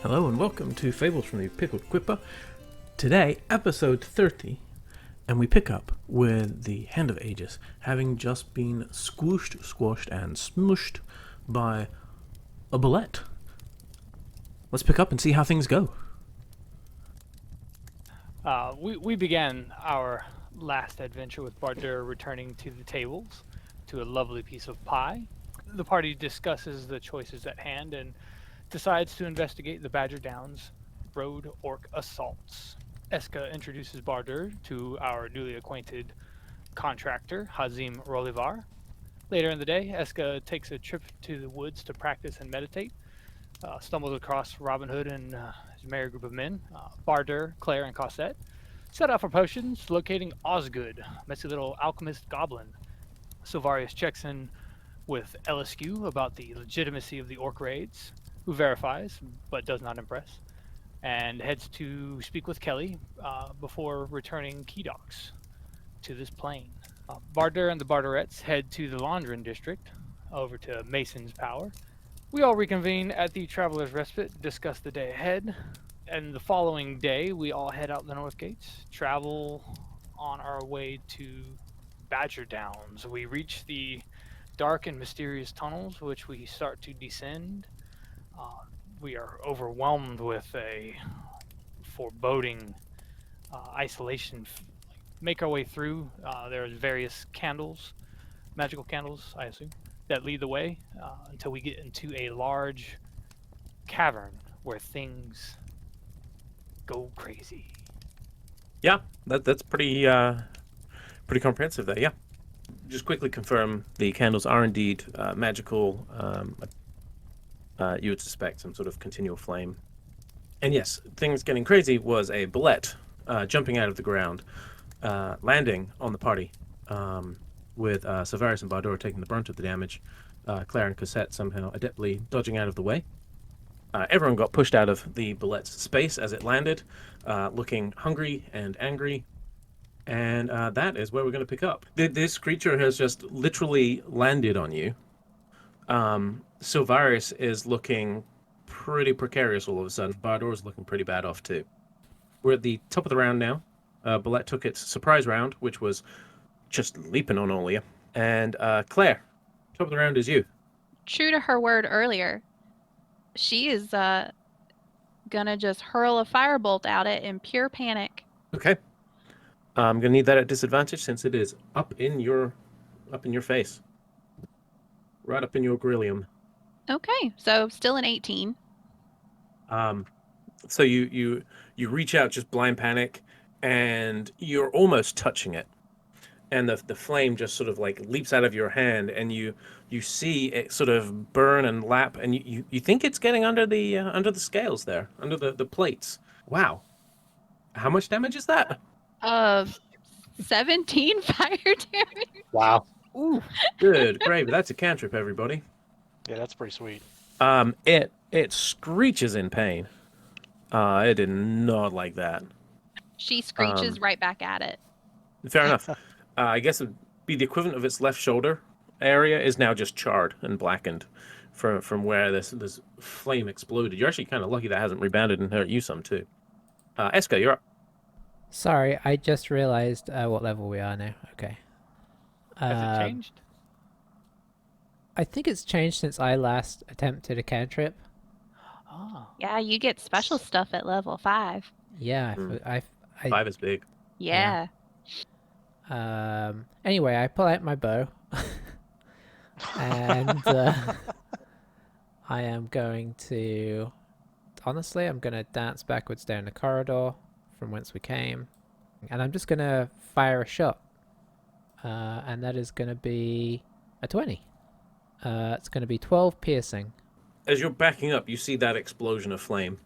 Hello and welcome to Fables from the Pickled Quipper. Today, episode 30, and we pick up with the Hand of Aegis, having just been squooshed, squashed, and smooshed by a bullet. Let's pick up and see how things go. We began our last adventure with Bardur returning to the tables to a lovely piece of pie. The party discusses the choices at hand and decides to investigate the Badger Downs road orc assaults. Eska introduces Bardur to our newly acquainted contractor, Hazim Rolivar. Later in the day, Eska takes a trip to the woods to practice and meditate. Stumbles across Robin Hood and his merry group of men, Bardur, Claire, and Cosette. Set out for potions, locating Osgood, messy little alchemist goblin. Silvarius checks in with Eliscu about the legitimacy of the orc raids, who verifies, but does not impress, and heads to speak with Kelly before returning Kedox to this plane. Bardur and the Bardurettes head to the Londrin district, over to Mason's Power. We all reconvene at the Traveler's Respite, discuss the day ahead, and the following day we all head out the North Gates, travel on our way to Badger Downs. We reach the dark and mysterious tunnels, which we start to descend. We are overwhelmed with a foreboding isolation. Make our way through. There's various candles, magical candles, I assume, that lead the way until we get into a large cavern where things go crazy. Yeah, that's pretty comprehensive there, yeah. Just quickly confirm the candles are indeed magical. You would suspect some sort of continual flame. And yes, things getting crazy was a bullet jumping out of the ground, landing on the party, with Silvarius and Bardur taking the brunt of the damage, Claire and Cosette somehow adeptly dodging out of the way. Everyone got pushed out of the bullet's space as it landed, looking hungry and angry. And that is where we're going to pick up. This creature has just literally landed on you. Silvarius is looking pretty precarious all of a sudden. Bardur is looking pretty bad off too. We're at the top of the round now. Bullet took its surprise round, which was just leaping on all of you. And Claire, top of the round is you. True to her word earlier, she is gonna just hurl a firebolt at it in pure panic. Okay. I'm gonna need that at disadvantage since it is up in your face, right up in your grillium. Okay, so still an 18. So you reach out, just blind panic, and you're almost touching it, and the flame just sort of like leaps out of your hand, and you see it sort of burn and lap, and you think it's getting under the scales there, under the plates. Wow, how much damage is that? 17 fire damage. Wow. Ooh, good gravy. That's a cantrip, everybody. Yeah, that's pretty sweet. It screeches in pain. It did not like that. She screeches right back at it. Fair enough. I guess it'd be the equivalent of its left shoulder area is now just charred and blackened from where this flame exploded. You're actually kind of lucky that hasn't rebounded and hurt you some too. Eska, you're up. Sorry, I just realized what level we are now. Okay. Has it changed? I think it's changed since I last attempted a cantrip. Oh. Yeah, you get special stuff at level 5. Yeah, I 5 is big. Yeah. Anyway, I pull out my bow. And I am going to... Honestly, I'm going to dance backwards down the corridor from whence we came. And I'm just going to fire a shot. And that is going to be a 20. It's going to be 12 piercing. As you're backing up, you see that explosion of flame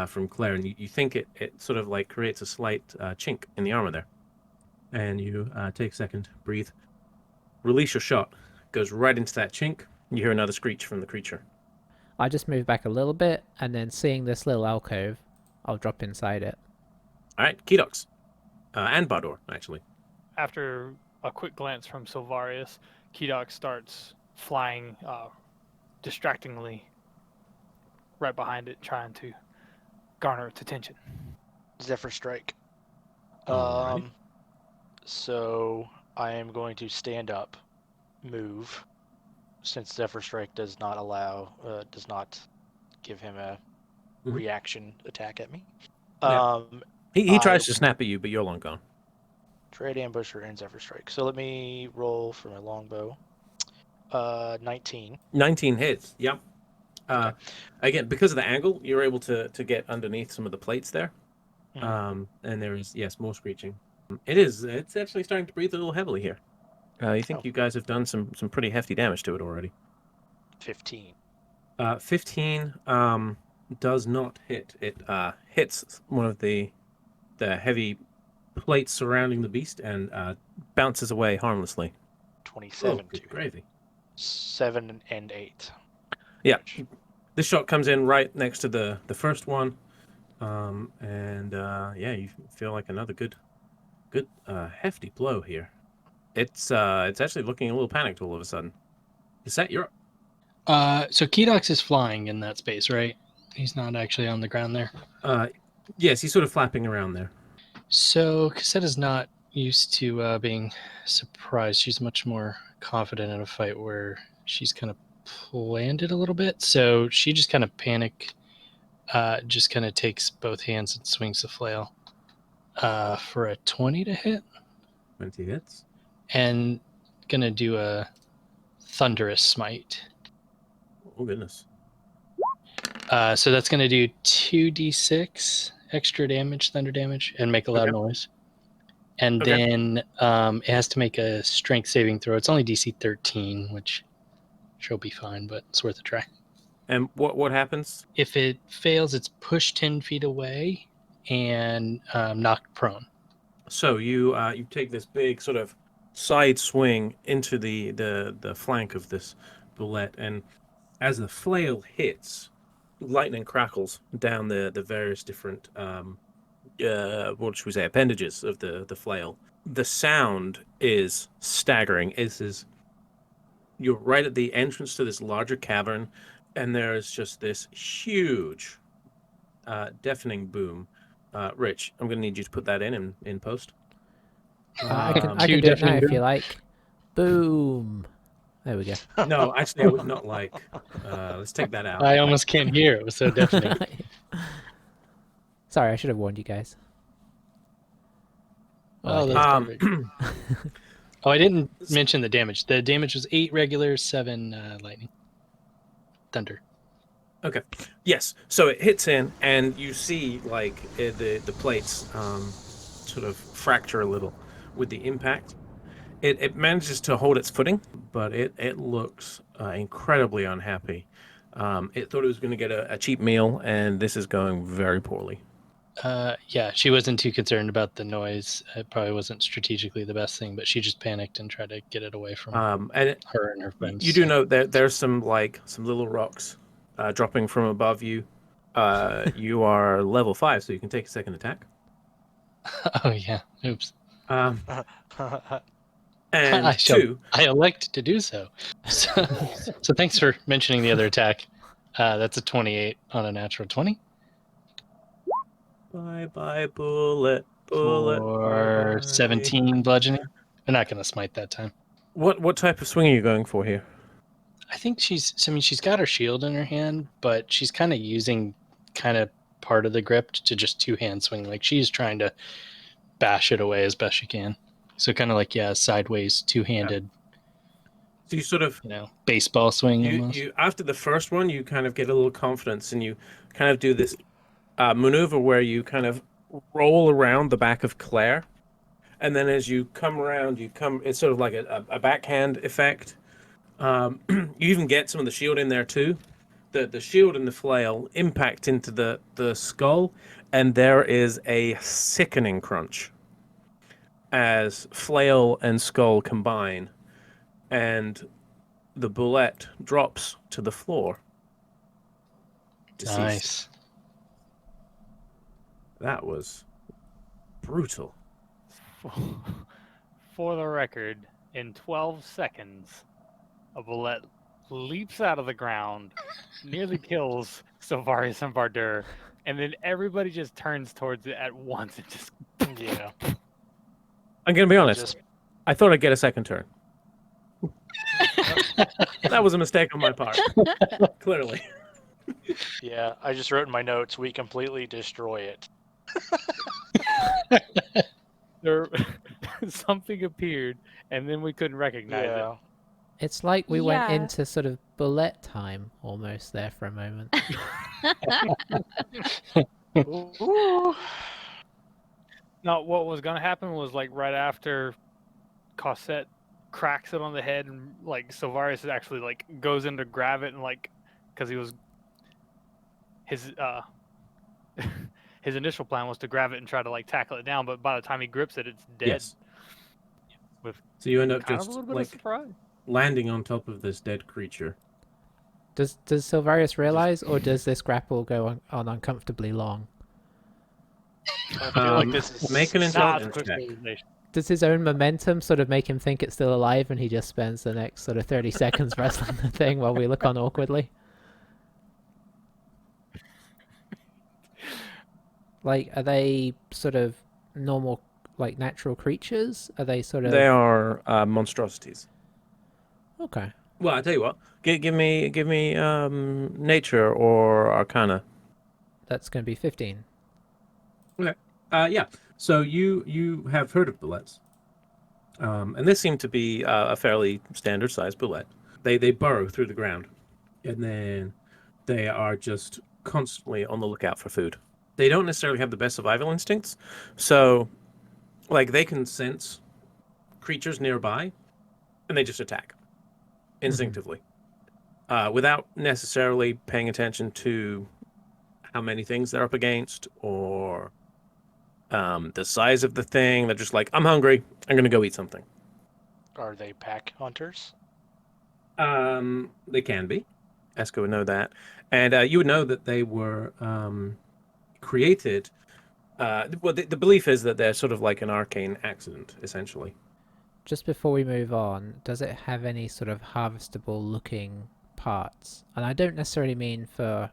from Claire, and you think it sort of like creates a slight chink in the armor there. And you take a second, breathe, release your shot, goes right into that chink. You hear another screech from the creature. I just move back a little bit, and then seeing this little alcove, I'll drop inside it. All right, Kedox. And Bardur, actually. After a quick glance from Silvarius, Kedox starts flying distractingly right behind it, trying to garner its attention. Zephyr Strike. Alrighty. So I am going to stand up, move, since Zephyr Strike does not give him a Mhm. reaction attack at me. Yeah. He I tries to snap at you, but you're long gone. Trade Ambusher and Zephyr Strike. So let me roll for my longbow. 19. 19 hits. Yep. Okay. Again, because of the angle, you're able to get underneath some of the plates there. Mhm. And there is, yes, more screeching. It's actually starting to breathe a little heavily here. You think you guys have done some pretty hefty damage to it already. 15. 15 does not hit. It hits one of the heavy plates surrounding the beast and bounces away harmlessly. 27. Oh, good gravy. 7 and 8. Yeah. damage. This shot comes in right next to the first one. Yeah, you feel like another good hefty blow here. It's actually looking a little panicked all of a sudden. Is that your So Kedox is flying in that space, right? He's not actually on the ground there. yes, he's sort of flapping around there. So Cassetta's not used to being surprised. She's much more confident in a fight where she's kind of planned it a little bit. So she just kind of just kind of takes both hands and swings the flail for a 20 to hit. 20 hits. And gonna do a thunderous smite. Oh goodness. So that's gonna do 2d6 extra damage, thunder damage, and make a loud noise. And then it has to make a strength saving throw. It's only DC 13, which she'll be fine, but it's worth a try. And what happens? If it fails, it's pushed 10 feet away and knocked prone. So you take this big sort of side swing into the flank of this bullet, and as the flail hits, lightning crackles down the various different what should we say, appendages of the flail. The sound is staggering. You're right at the entrance to this larger cavern, and there's just this huge, deafening boom. Rich, I'm going to need you to put that in post. I can Two do it now deafening if you boom. like. Boom. There we go. No, actually, I would not like. Let's take that out. I almost can't hear. It was so deafening. Sorry, I should have warned you guys. Oh, that's perfect. Oh, I didn't mention the damage. The damage was 8 regular, 7 lightning. Thunder. Okay. Yes. So it hits in, and you see like the plates sort of fracture a little with the impact. It manages to hold its footing, but it looks incredibly unhappy. It thought it was going to get a cheap meal, and this is going very poorly. Yeah, she wasn't too concerned about the noise. It probably wasn't strategically the best thing, but she just panicked and tried to get it away from And her and her friends. you do know there's some little rocks dropping from above you. You are level 5, so you can take a second attack. Oh yeah, oops. And I 2. I elect to do so. So thanks for mentioning the other attack. That's a 28 on a natural 20. Bye, bullet. For bye. 17 bludgeoning. They're not going to smite that time. What type of swing are you going for here? I think she's got her shield in her hand, but she's kind of using part of the grip to just two-hand swing. Like she's trying to bash it away as best she can. So kind of like, sideways, two-handed. So you sort of, baseball swing almost. You after the first one, you kind of get a little confidence, and you kind of do this maneuver where you kind of roll around the back of Claire, and then as you come around, it's sort of like a backhand effect. You even get some of the shield in there too. The shield and the flail impact into the skull, and there is a sickening crunch as flail and skull combine, and the bullet drops to the floor. Deceased. Nice. That was brutal. For the record, in 12 seconds, a bullet leaps out of the ground, nearly kills Silvarius and Bardur, and then everybody just turns towards it at once and just Yeah. I'm gonna be honest. Just I thought I'd get a second turn. That was a mistake on my part. Clearly. yeah. I just wrote in my notes. We completely destroy it. there something appeared, and then we couldn't recognize it. Yeah. It's like we went Yeah. into sort of bullet time almost there for a moment. Ooh. No, what was gonna happen was like right after Cosette cracks it on the head, and like Sylvarius actually like goes in to grab it, and like because he was his his initial plan was to grab it and try to like tackle it down, but by the time he grips it, it's dead. Yes. With So you end up kind just of a little bit of like surprise. landing on top of this dead creature. Does Sylvarius realize, or does this grapple go on uncomfortably long? I feel like this is Make an Nah, it's intelligence quick check. realization. Does his own momentum sort of make him think it's still alive, and he just spends the next sort of 30 seconds wrestling the thing while we look on awkwardly? Like, are they sort of normal, like natural creatures? Are they sort of? They are monstrosities. Okay. Well, I tell you what. Give me nature or arcana. That's going to be 15. Yeah. So you have heard of bullets, and this seemed to be a fairly standard sized bullet. They burrow through the ground, and then they are just constantly on the lookout for food. They don't necessarily have the best survival instincts, so like they can sense creatures nearby, and they just attack instinctively, without necessarily paying attention to how many things they're up against or the size of the thing. They're just like, I'm hungry. I'm gonna go eat something. Are they pack hunters? They can be. Esco would know that, and you would know that they were created. Well, the belief is that they're sort of like an arcane accident, essentially. Just before we move on, does it have any sort of harvestable looking parts? And I don't necessarily mean for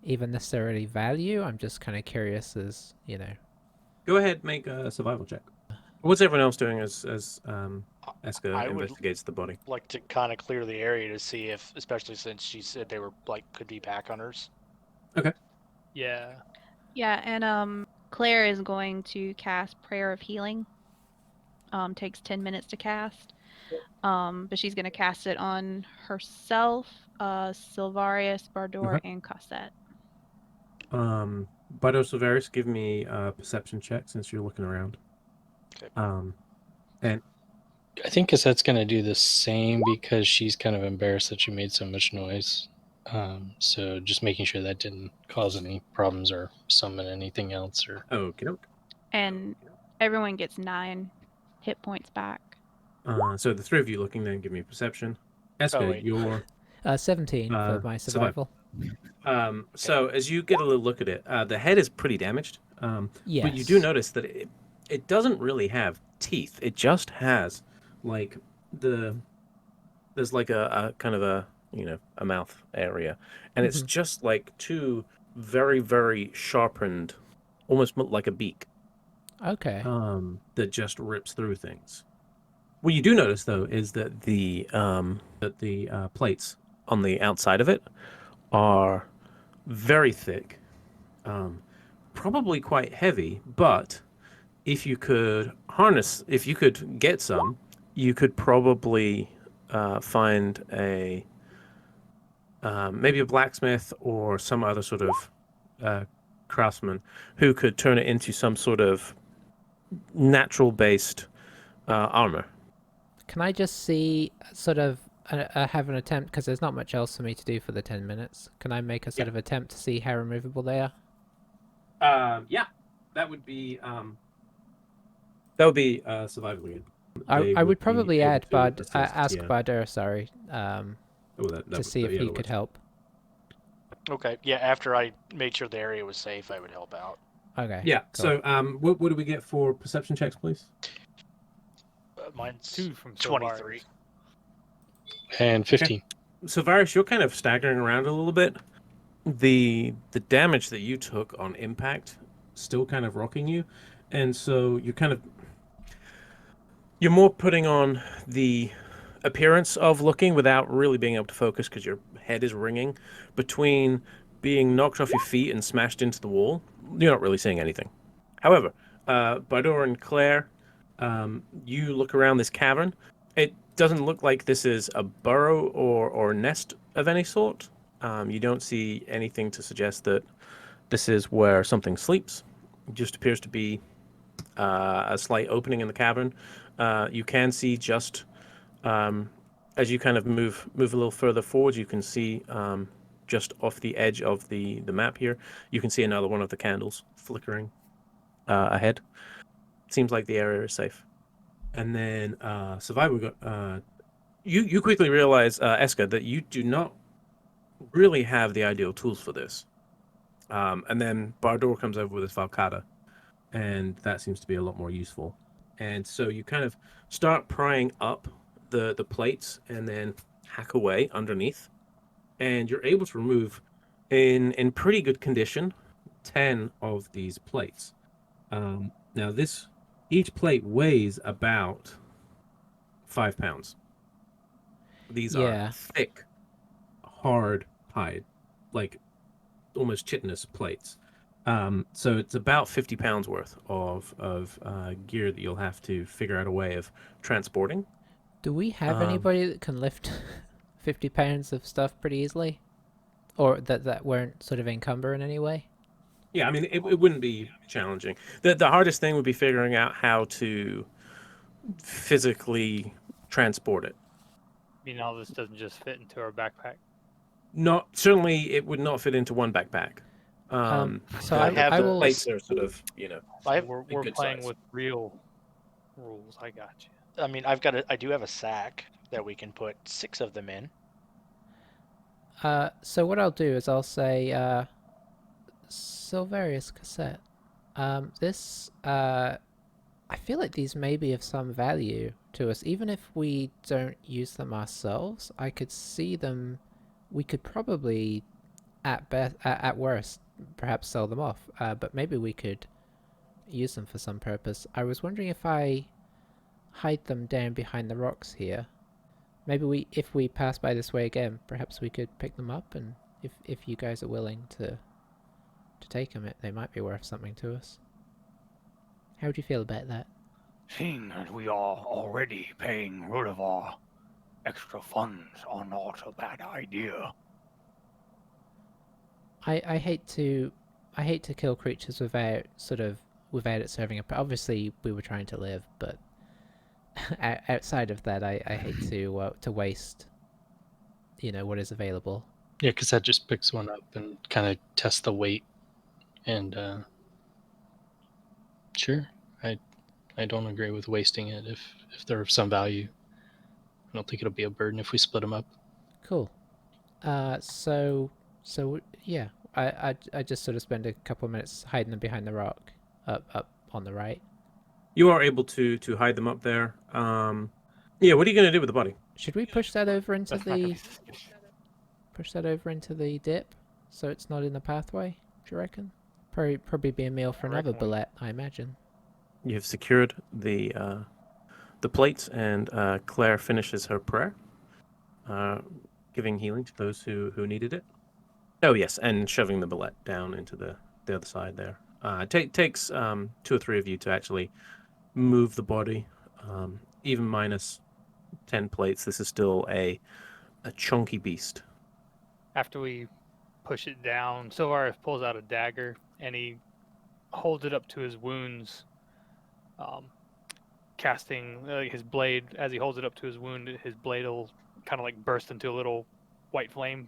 even necessarily value. I'm just kind of curious as, you know. Go ahead, make a survival check. What's everyone else doing as Esco I would- investigates the body? Like to kind of clear the area to see if, especially since she said they were like could be pack hunters. Yeah. Yeah, and Claire is going to cast Prayer of Healing. Takes 10 minutes to cast. But she's going to cast it on herself, Sylvarius, Bardor, and Cosette. Budo Silveris, give me a perception check since you're looking around. Okay. And I think Cassette's going to do the same because she's kind of embarrassed that she made so much noise. So just making sure that didn't cause any problems or summon anything else. Or okay. And everyone gets 9 hit points back. So the three of you looking, then give me perception. Esco, wait. your 17 for my survival. So as you get a little look at it, the head is pretty damaged. Yes. But you do notice that it doesn't really have teeth. It just has like there's like a kind of a a mouth area, and it's just like two very very sharpened, almost like a beak. Okay. That just rips through things. What you do notice though is that the plates on the outside of it are very thick, probably quite heavy, but if you could get some, you could probably find a maybe a blacksmith or some other sort of craftsman who could turn it into some sort of natural based armor. Can I just see sort of have an attempt, because there's not much else for me to do for the 10 minutes. Can I make a sort of attempt to see how removable they are? Yeah, that would be survival again. I would probably add ask yeah. Badur, sorry, to see if he could help. Okay. Yeah. After I made sure the area was safe, I would help out. Okay. Yeah. cool. So what do we get for perception checks, please? Mine's 2 from 23. Sylvarius. and 15. So Varys, you're kind of staggering around a little bit. the damage that you took on impact still kind of rocking you, and so you're more putting on the appearance of looking without really being able to focus because your head is ringing. Between being knocked off your feet and smashed into the wall, you're not really seeing anything. However, Bardor and Claire, you look around this cavern. It doesn't look like this is a burrow or nest of any sort. You don't see anything to suggest that this is where something sleeps. It just appears to be a slight opening in the cavern. You can see just as you kind of move a little further forward, you can see just off the edge of the map here, you can see another one of the candles flickering ahead. Seems like the area is safe. And then Survivor got you quickly realize, Eska, that you do not really have the ideal tools for this. And then Bardor comes over with his Valkata, and that seems to be a lot more useful. And so you kind of start prying up the plates and then hack away underneath, and you're able to remove in pretty good condition 10 of these plates. Now each plate weighs about 5 pounds. These are Yeah. thick, hard hide, like almost chitinous plates. So it's about 50 pounds worth of gear that you'll have to figure out a way of transporting. Do we have Um, anybody that can lift 50 pounds of stuff pretty easily? Or that weren't sort of encumber in any way? Yeah, I mean, it wouldn't be challenging. The hardest thing would be figuring out how to physically transport it. All this doesn't just fit into our backpack. Not certainly, it would not fit into one backpack. So I the have I the will. plates are sort of, So I have- we're good playing size. with real rules. I got you. I mean, I do have a sack that we can put 6 of them in. So what I'll do is I'll say, Silverius cassette. This I feel like these may be of some value to us, even if we don't use them ourselves. I could see them. We could probably, at worst, perhaps sell them off. But maybe we could use them for some purpose. I was wondering if I hide them down behind the rocks here. Maybe if we pass by this way again, perhaps we could pick them up, and if you guys are willing to take them, they might be worth something to us. How do you feel about that? Seeing that we are already paying Rodavar, extra funds are not a bad idea. I hate to kill creatures without it serving a. Obviously, we were trying to live, but outside of that, I hate to waste, what is available. Yeah, because that just picks one up and kind of tests the weight. And sure, I don't agree with wasting it if they're of some value. I don't think it'll be a burden if we split them up. Cool. So yeah, I just sort of spend a couple of minutes hiding them behind the rock, up on the right. You are able to hide them up there. Yeah, what are you going to do with the body? Should we push that over into That's not gonna the be suspicious. dip, so it's not in the pathway? Do you reckon? Probably be a meal for I another reckon we- bullet, I imagine. You have secured the plates, and Claire finishes her prayer, giving healing to those who needed it. Oh yes, and shoving the bullet down into the other side there. Takes 2 or 3 of you to actually move the body. Even minus 10 plates, this is still a chunky beast. After we push it down, Silvarus pulls out a dagger and he holds it up to his wounds, casting his blade. As he holds it up to his wound, his blade will kind of like burst into a little white flame,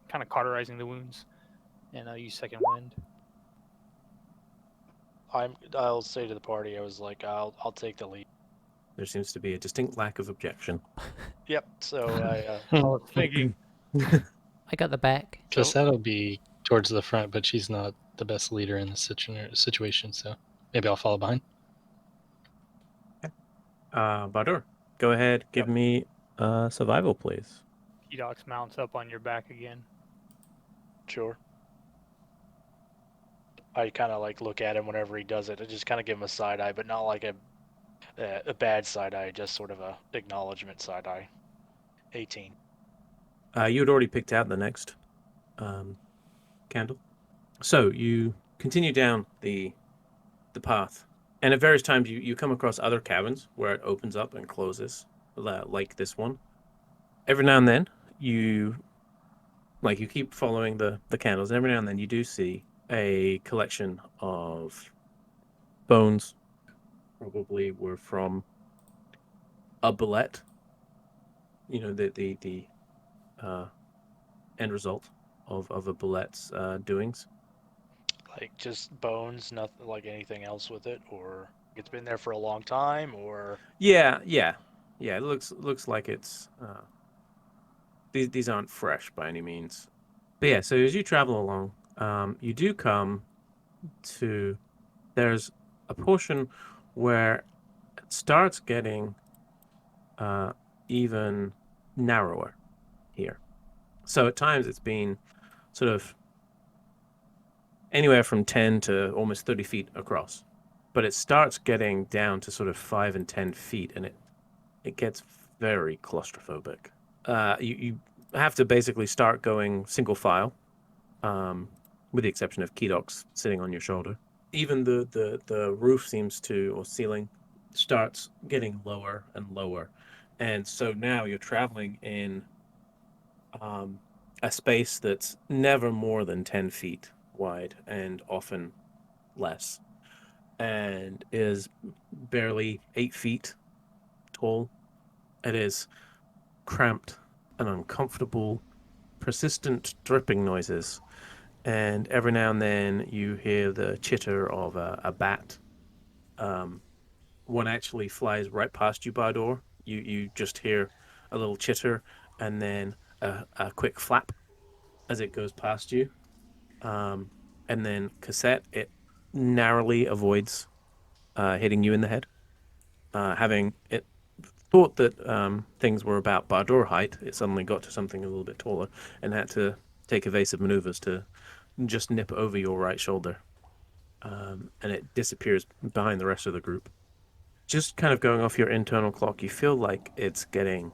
kind of cauterizing the wounds, and use second wind. I'll say to the party, I was like, I'll take the lead. There seems to be a distinct lack of objection. Yep. So I was thinking, I got the back. Cassette'll be towards the front, but she's not the best leader in the situation, so maybe I'll follow behind. Badur, go ahead, give me survival, please. Kedox mounts up on your back again. Sure. I kind of like look at him whenever he does it. I just kind of give him a side eye, but not like a bad side eye, just sort of a acknowledgement side eye. 18. You had already picked out the next candle. So you continue down the path, and at various times you come across other cabins where it opens up and closes, like this one. Every now and then you keep following the candles, and every now and then you do see a collection of bones. Probably were from a bullet. You know, the end result of a bullet's doings. Like just bones, nothing like anything else with it, or it's been there for a long time, or Yeah. It looks like it's these aren't fresh by any means. But yeah, so as you travel along, you do come to there's a portion where it starts getting even narrower here. So at times it's been sort of anywhere from 10 to almost 30 feet across. But it starts getting down to sort of 5 and 10 feet, and it gets very claustrophobic. You have to basically start going single file, with the exception of Kedox sitting on your shoulder. Even the roof seems to, or ceiling, starts getting lower and lower. And so now you're traveling in a space that's never more than 10 feet wide and often less, and is barely 8 feet tall. It is cramped and uncomfortable, persistent dripping noises, and every now and then you hear the chitter of a bat. One actually flies right past you by door. You just hear a little chitter and then a quick flap as it goes past you. And then Cassette, it narrowly avoids hitting you in the head. Having it thought that things were about Bardoor height, it suddenly got to something a little bit taller and had to take evasive maneuvers to just nip over your right shoulder. And it disappears behind the rest of the group. Just kind of going off your internal clock, you feel like it's getting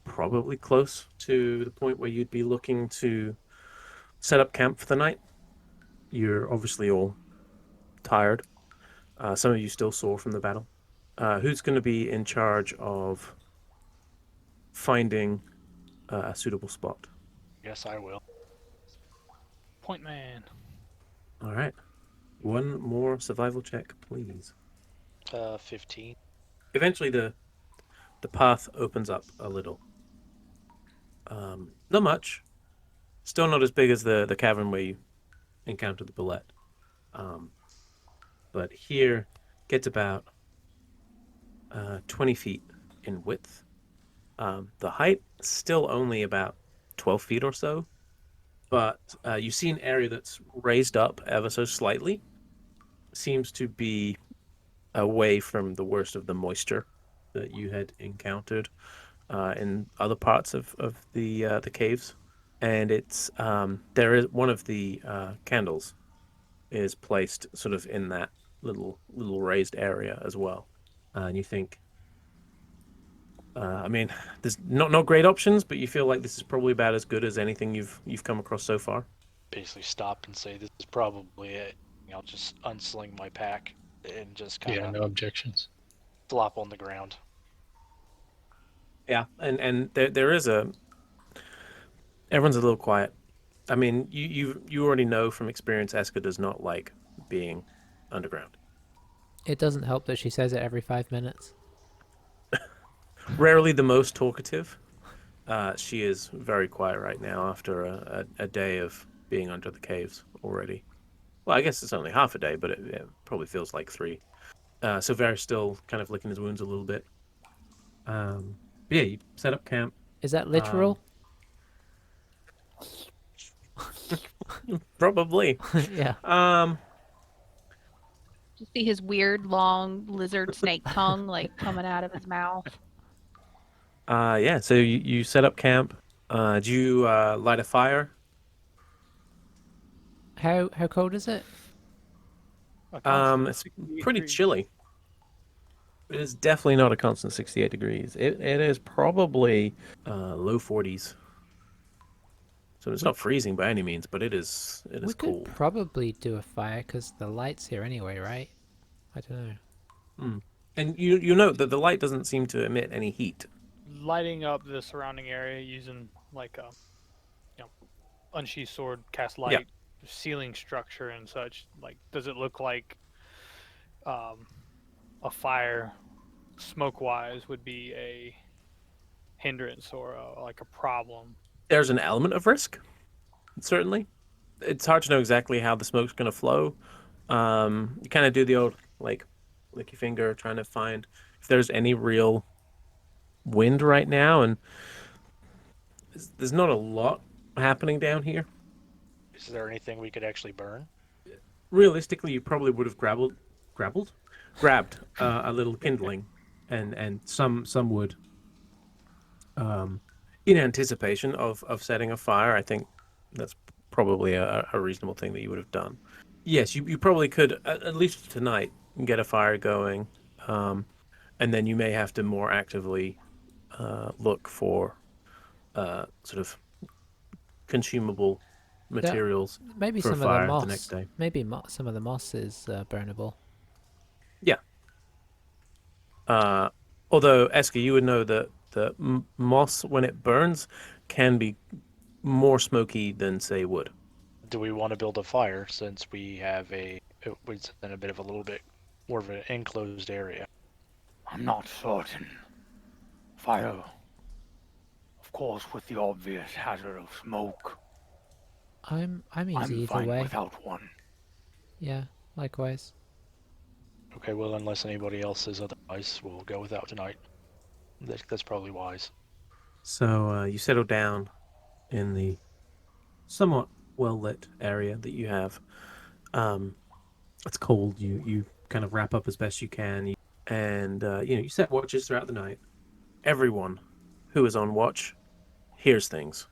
probably close to the point where you'd be looking to set up camp for the night. You're obviously all tired. Some of you still sore from the battle. Who's going to be in charge of finding a suitable spot? yes, I will. Point man. All right. One more survival check, please. 15. Eventually, the path opens up a little. Not much. Still not as big as the cavern where you encountered the bullet. But here gets about 20 feet in width. The height still only about 12 feet or so, but you see an area that's raised up ever so slightly. Seems to be away from the worst of the moisture that you had encountered in other parts of the caves. And it's there is one of the candles is placed sort of in that little raised area as well. And you think, I mean, there's not great options, but you feel like this is probably about as good as anything you've come across so far. Basically stop and say, this is probably it. I'll just unsling my pack and just kind Yeah, of no objections. flop on the ground. Yeah, and there is everyone's a little quiet. I mean, you already know from experience, Eska does not like being underground. It doesn't help that she says it every 5 minutes. Rarely the most talkative. She is very quiet right now after a day of being under the caves already. Well, I guess it's only half a day, but it probably feels like 3. So Var's still kind of licking his wounds a little bit. But yeah, you set up camp. Is that literal? Probably. Yeah. You see his weird, long lizard snake tongue like coming out of his mouth. Yeah, so you set up camp. Do you light a fire? How cold is it? A constant It's 68 pretty degrees. chilly. It is definitely not a constant 68 degrees. It is probably low 40s. So it's not freezing by any means, but it We is could cold. probably do a fire because the light's here anyway, right? I don't know. Mm. And you note that the light doesn't seem to emit any heat. Lighting up the surrounding area using like a unsheathed sword, cast Yeah, light, ceiling structure and such. Like, does it look like um, a fire, smoke wise, would be a hindrance or like a problem? there's an element of risk, certainly. It's hard to know exactly how the smoke's going to flow. You kind of do the old like lick your finger, trying to find if there's any real wind right now, and there's not a lot happening down here. Is there anything we could actually burn? Realistically, you probably would have grabbed a little kindling and some wood, um, in anticipation of setting a fire. I think that's probably a reasonable thing that you would have done. Yes, you probably could at least tonight get a fire going, um, and then you may have to more actively look for sort of consumable Yeah, materials maybe for a some of the fire the next moss. day. Maybe some of the moss is burnable. Yeah. Uh, Although Eska, you would know that the moss, when it burns, can be more smoky than say wood. Do we want to build a fire since we have it's in a bit of a little bit more of an enclosed area? I'm not certain. Fire, of course, with the obvious hazard of smoke. I'm easy I'm either fine way. without one. Yeah, likewise. Okay, well, unless anybody else says otherwise, we'll go without tonight. That's probably wise. So you settle down in the somewhat well lit area that you have. Um, it's cold. You kind of wrap up as best you can, and you set watches throughout the night. Everyone who is on watch hears things: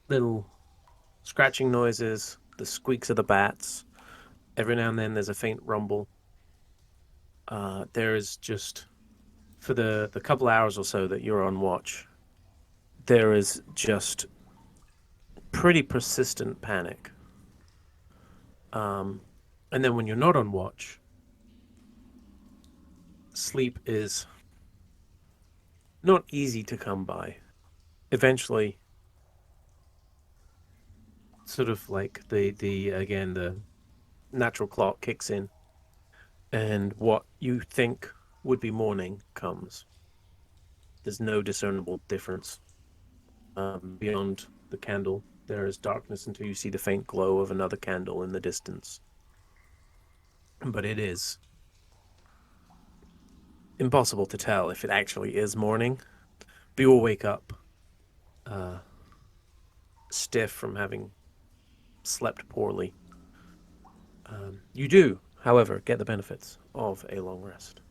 little scratching noises, the squeaks of the bats. Every now and then, there's a faint rumble. There is just for the couple hours or so that you're on watch, there is just pretty persistent panic. Um, and then when you're not on watch, sleep is not easy to come by. Eventually, sort of like the again the natural clock kicks in, and what you think would be morning comes. There's no discernible difference beyond the candle. There is darkness until you see the faint glow of another candle in the distance. But it is impossible to tell if it actually is morning. But you will wake up uh, stiff from having slept poorly. You do, however, get the benefits of a long rest.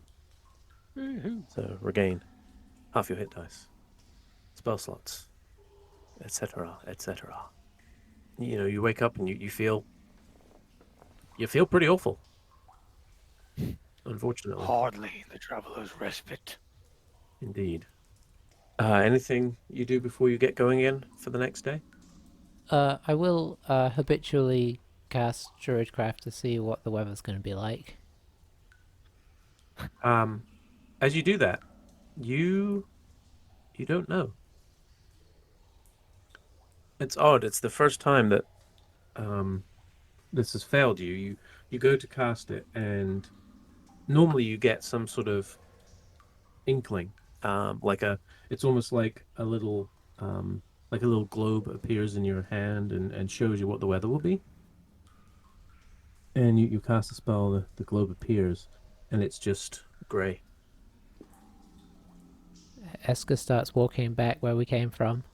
So regain half your hit dice, spell slots, etc., etc. You wake up and you feel pretty awful, unfortunately. Hardly the traveler's respite. Indeed. Anything you do before you get going in for the next day? I will habitually cast Druidcraft to see what the weather's going to be like. Um, as you do that, you you don't know. It's odd. It's the first time that um, this has failed you. You go to cast it, and normally you get some sort of inkling, like a. It's almost like a little globe appears in your hand and shows you what the weather will be. And you cast a spell, the globe appears, and it's just grey. Eska starts walking back where we came from.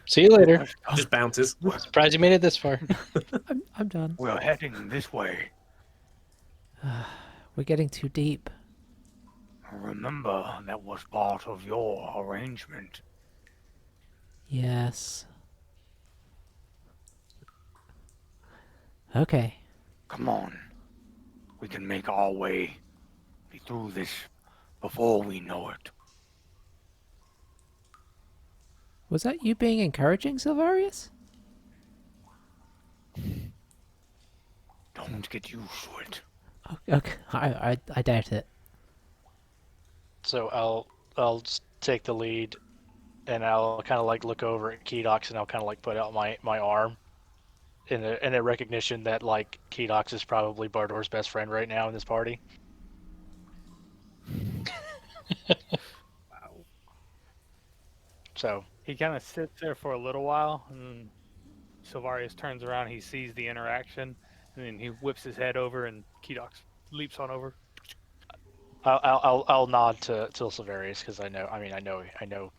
See you later. Just bounces. Surprised you made it this far. I'm done. We're heading this way. We're getting too deep. Remember, that was part of your arrangement. Yes. Okay. Come on. We can make our way through this before we know it. Was that you being encouraging, Silvarius? Don't get used to it. Okay, I doubt it. So I'll just take the lead, and I'll kind of like look over at Kedox, and I'll kind of like put out my arm in a recognition that like Kedox is probably Bardor's best friend right now in this party. Wow. So He kind of sits there for a little while, and then Silvarius turns around. He sees the interaction, and then he whips his head over, and Kedox leaps on over. I'll nod to Silverius because I know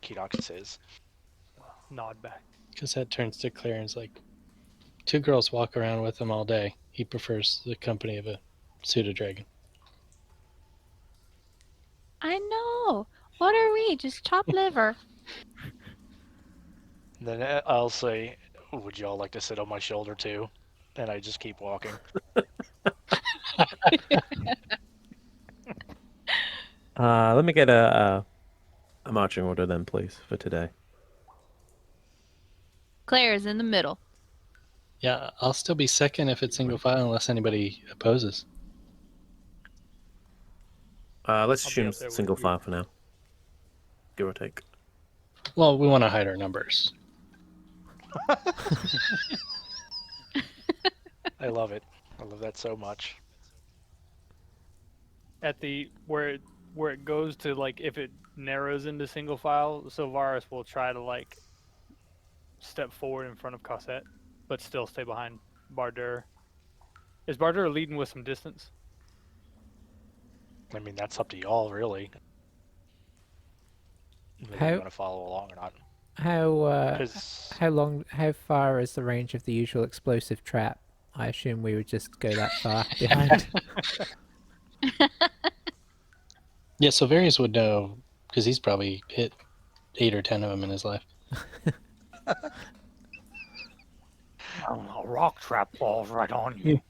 Kedox is his. Nod back. Cassette turns to Claire and is like, 2 girls walk around with him all day. He prefers the company of a pseudo-dragon. I know. What are we? Just chopped liver. And then I'll say, "Would y'all like to sit on my shoulder too?" And I just keep walking. Let me get a marching order then, please, for today. Claire is in the middle. Yeah, I'll still be second if it's single file unless anybody opposes. Let's I'll be assume up there with single you. file for now, give or take. Well, we want to hide our numbers. I love it. I love that so much. At the where it goes to like if it narrows into single file, Silvarius will try to like step forward in front of Cosette, but still stay behind Bardur. Is Bardur leading with some distance? I mean, that's up to y'all, really. Maybe How- you want to follow along or not? Because How far is the range of the usual explosive trap? I assume we would just go that far behind. Yeah, so Various would know because he's probably hit 8 or 10 of them in his life. A rock trap falls right on you.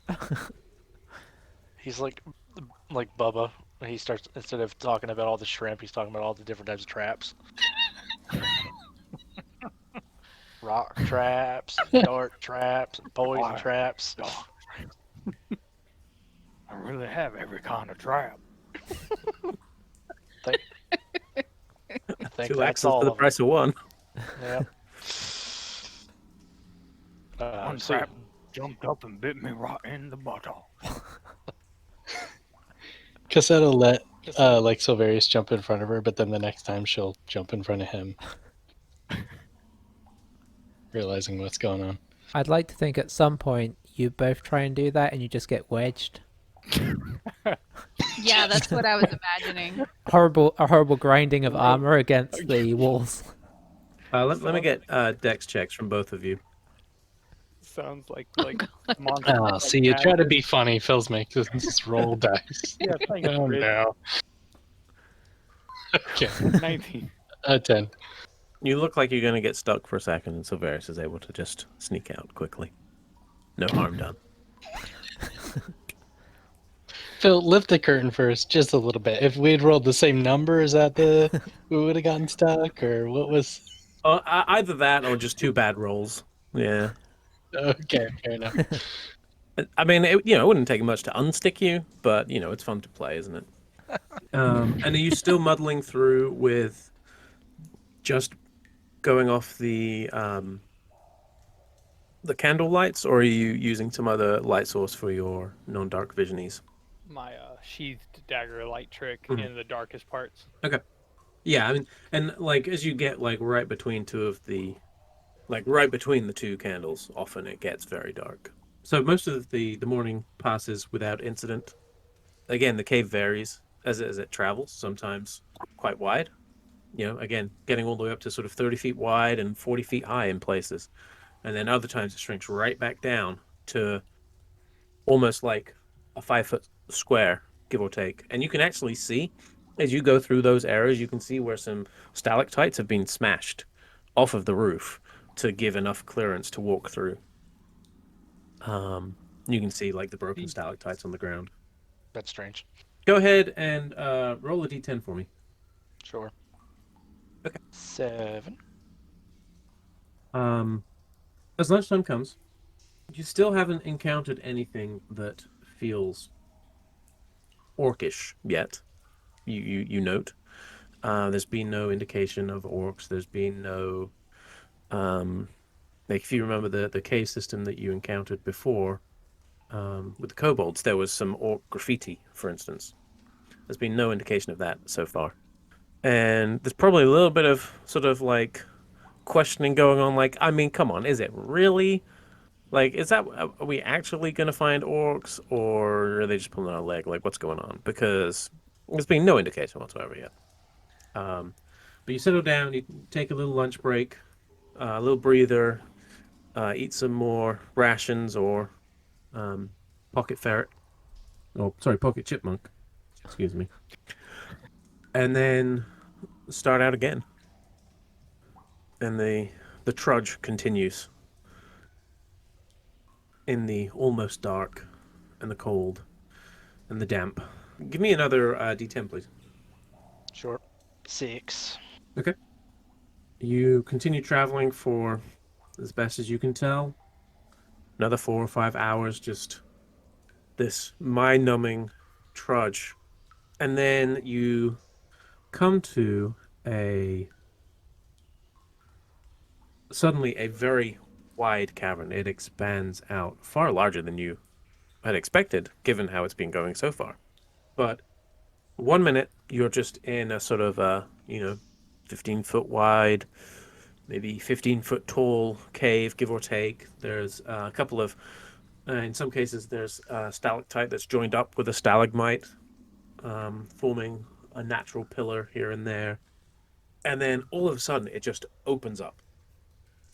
he's like Bubba. He starts, instead of talking about all the shrimp, he's talking about all the different types of traps. Rock traps, dart traps, poison Fire. traps. I really have every kind of trap. I think 2 that's axes all for the of price of 1. them. Yep. One So trap jumped up and bit me right in the buttock. Cassette will let like Silverius jump in front of her, but then the next time she'll jump in front of him. Realizing what's going on. I'd like to think at some point you both try and do that and you just get wedged. Yeah, that's what I was imagining. A horrible grinding of armor against the walls. Let me get dex checks from both of you. Sounds like monster. Oh, see, you try to be funny. Phil's making just roll dice. Yeah, thanks, Oh, Rich. no. Okay, 19. 10. You look like you're going to get stuck for a second, and Silverius is able to just sneak out quickly. No harm done. Phil, lift the curtain first, just a little bit. If we'd rolled the same number, is that we would have gotten stuck, or what was? Either that or just 2 bad rolls. Yeah. Okay, fair enough. I mean, it wouldn't take much to unstick you, but, it's fun to play, isn't it? And are you still muddling through with just going off the candle lights, or are you using some other light source for your non-dark visionies? My sheathed dagger light trick Mhm. in the darkest parts. Yeah, I mean, and like as you get like right between the 2 candles, often it gets very dark. So most of the morning passes without incident. Again, the cave varies as it travels, sometimes quite wide. Again, getting all the way up to sort of 30 feet wide and 40 feet high in places. And then other times it shrinks right back down to almost like a 5-foot square, give or take. And you can actually see, as you go through those areas, you can see where some stalactites have been smashed off of the roof to give enough clearance to walk through. You can see like the broken stalactites on the ground. That's strange. Go ahead and roll a d10 for me. Sure. Okay. 7. As lunchtime comes, you still haven't encountered anything that feels orcish yet. You note. There's been no indication of orcs. There's been no, like if you remember the cave system that you encountered before, with the kobolds, there was some orc graffiti, for instance. There's been no indication of that so far, and there's probably a little bit of sort of like questioning going on. Like, I mean, come on, is it really? Like, is that are we actually gonna find orcs, or are they just pulling our leg? Like, what's going on? Because there's been no indication whatsoever yet. But you settle down, you take a little lunch break, a little breather, eat some more rations or pocket ferret. Oh, sorry, pocket chipmunk. Excuse me. And then start out again. And the trudge continues in the almost dark and the cold and the damp. Give me another D10, please. Sure. 6. Okay. You continue traveling for, as best as you can tell, another 4 or 5 hours, just this mind-numbing trudge. And then you come to a suddenly a very wide cavern. It expands out far larger than you had expected, given how it's been going so far. But 1 minute you're just in a sort of 15-foot wide, maybe 15-foot tall cave, give or take. There's a couple of, in some cases, there's a stalactite that's joined up with a stalagmite, forming a natural pillar here and there. And then all of a sudden, it just opens up.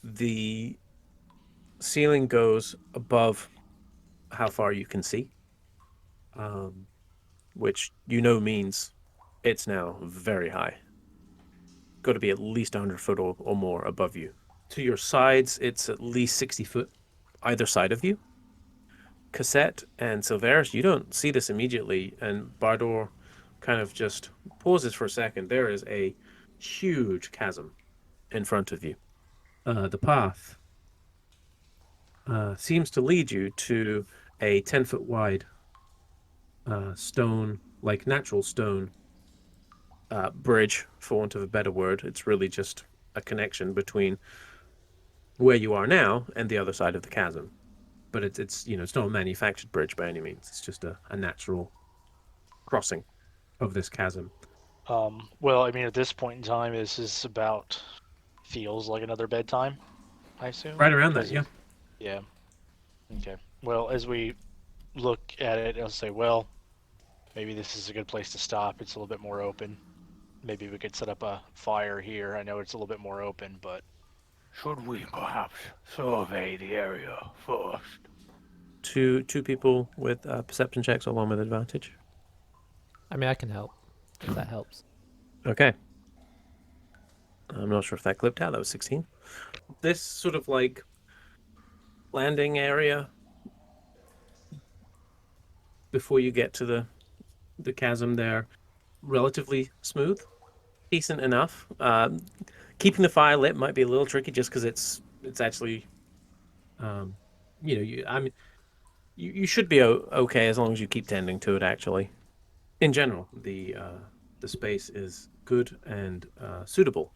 The ceiling goes above how far you can see, which means it's now very high. Got to be at least 100 foot or more above you. To your sides, it's at least 60 foot either side of you. Cassette and Silveris, you don't see this immediately, and Bardor kind of just pauses for a second. There is a huge chasm in front of you. The path seems to lead you to a 10-foot wide stone, like natural stone bridge, for want of a better word. It's really just a connection between where you are now and the other side of the chasm. But it's it's not a manufactured bridge by any means. It's just a natural crossing of this chasm. Well, I mean, at this point in time, this is about feels like another bedtime, I assume. Right around that, yeah. Yeah. Okay. Well, as we look at it, I'll say, well, maybe this is a good place to stop. It's a little bit more open. Maybe we could set up a fire here. I know it's a little bit more open, but Should we perhaps survey the area first? Two people with perception checks, or one with advantage. I mean, I can help if that helps. Okay. I'm not sure if that clipped out. That was 16. This sort of like landing area before you get to the chasm there, relatively smooth, decent enough. Keeping the fire lit might be a little tricky just because it's actually, you should be okay as long as you keep tending to it. Actually, in general, the space is good and suitable.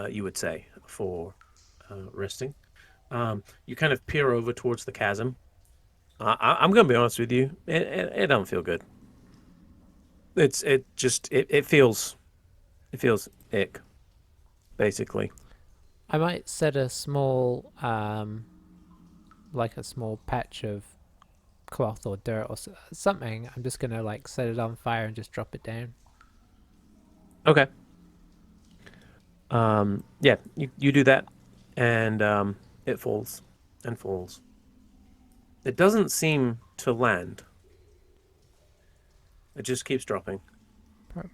You would say for resting. You kind of peer over towards the chasm. I'm going to be honest with you. It don't feel good. It feels ick, basically. I might set a small, like a small patch of cloth or dirt or something. I'm just gonna like set it on fire and just drop it down. Okay. Yeah, you do that, and it falls and falls. It doesn't seem to land. It just keeps dropping.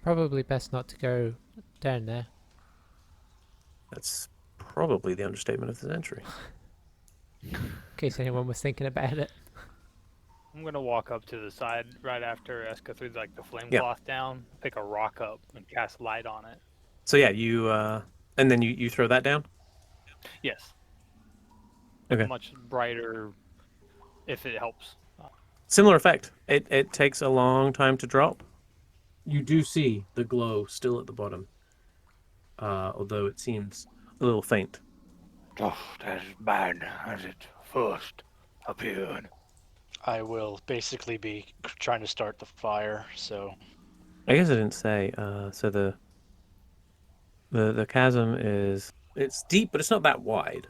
Probably best not to go down there. That's probably the understatement of the century. In case anyone was thinking about it. I'm gonna walk up to the side right after Eska threw like the flame Yeah. cloth down, pick a rock up, and cast light on it. So yeah, you and then you throw that down. Yes, Okay. much brighter if it helps. Similar effect. It takes a long time to drop. You do see the glow still at the bottom, although it seems a little faint. Oh, that is bad as it first appeared. I will basically be trying to start the fire. So I guess I didn't say. So the chasm it's deep, but it's not that wide.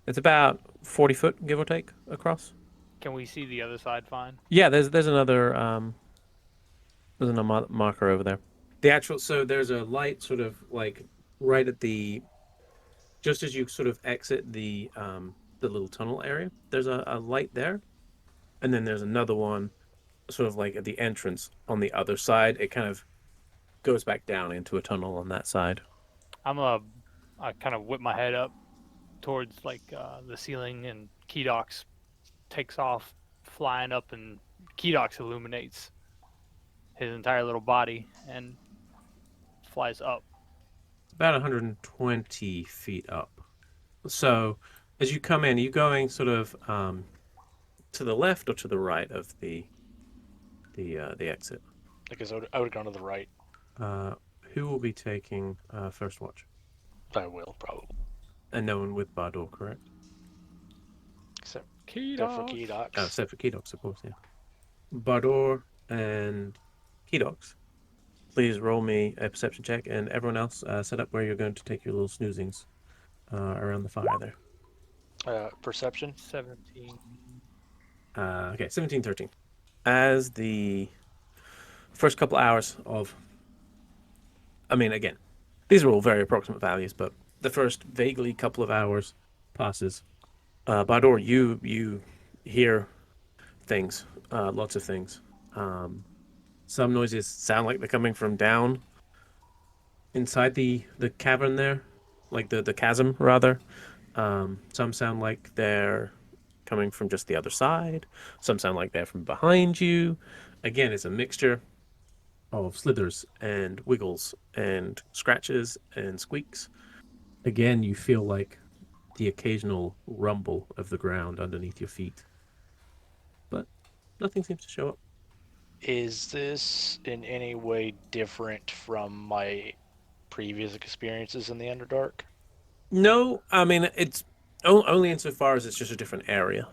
It's about 40 foot, give or take, across. Can we see the other side fine? Yeah, there's another marker over there. The actual so there's a light sort of like right at the just as you sort of exit the little tunnel area. There's a light there, and then there's another one sort of like at the entrance on the other side. It kind of goes back down into a tunnel on that side. I kind of whip my head up towards like the ceiling, and Kedox takes off, flying up, and Kedox illuminates his entire little body and flies up. It's about 120 feet up. So as you come in, are you going sort of to the left or to the right of the exit? I guess I would go to the right. Uh, who will be taking first watch? I will probably, And no one with Bardor, correct? except for Kedox. Kedox. Oh, except for Kedox, of course, yeah. Bardor and Kedox, please roll me a perception check, and everyone else set up where you're going to take your little snoozings around the fire there. Perception. 17. Okay, 17, 13. As the first couple hours of, I mean, again, these are all very approximate values, but the first vaguely couple of hours passes. Bardor, you hear things, lots of things. Some noises sound like they're coming from down inside the cavern there, like the chasm rather. Some sound like they're coming from just the other side. Some sound like they're from behind you. Again, it's a mixture of slithers and wiggles and scratches and squeaks. Again, you feel like the occasional rumble of the ground underneath your feet, but nothing seems to show up. Is this in any way different from my previous experiences in the Underdark? No, I mean it's only insofar as it's just a different area,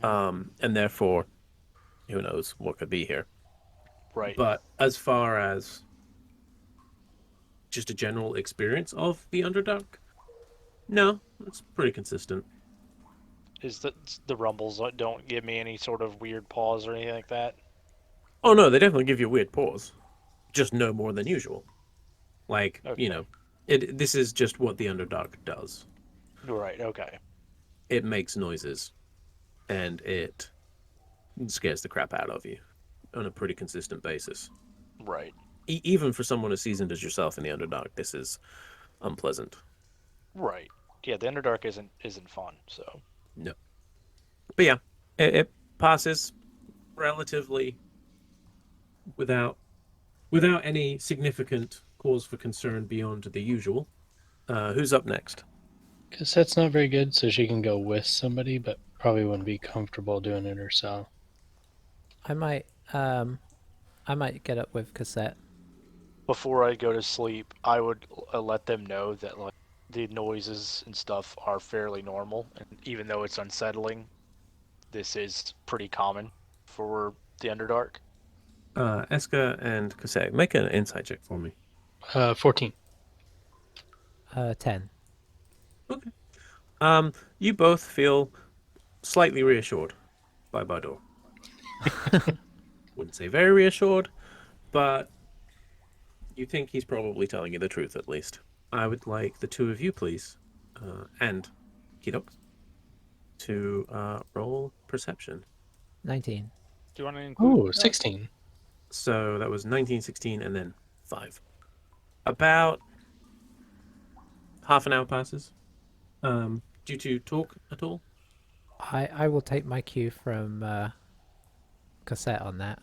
and therefore, who knows what could be here. Right. But as far as just a general experience of the Underdark, no, it's pretty consistent. Is the rumbles don't give me any sort of weird pause or anything like that? Oh no, they definitely give you a weird pause, just no more than usual. Like Okay. this is just what the Underdark does. Right. Okay. It makes noises, and it scares the crap out of you on a pretty consistent basis. Right. Even for someone as seasoned as yourself in the Underdark, this is unpleasant. Right. Yeah, the Underdark isn't fun. So. No, but yeah, it passes relatively without any significant cause for concern beyond the usual. Who's up next? Cassette's not very good, so she can go with somebody, but probably wouldn't be comfortable doing it herself. I might get up with Cassette. Before I go to sleep, I would let them know that like the noises and stuff are fairly normal, and even though it's unsettling, this is pretty common for the Underdark. Eska and Kasei, make an insight check for me. 14. 10. Okay. You both feel slightly reassured by Bardor. Wouldn't say very reassured, but you think he's probably telling you the truth at least. I would like the two of you, please, and Kidox, to roll perception. 19. Do you want to include? Oh, 16. So that was 19, 16, and then 5. About half an hour passes. Do you two talk at all? I will take my cue from Cassette on that.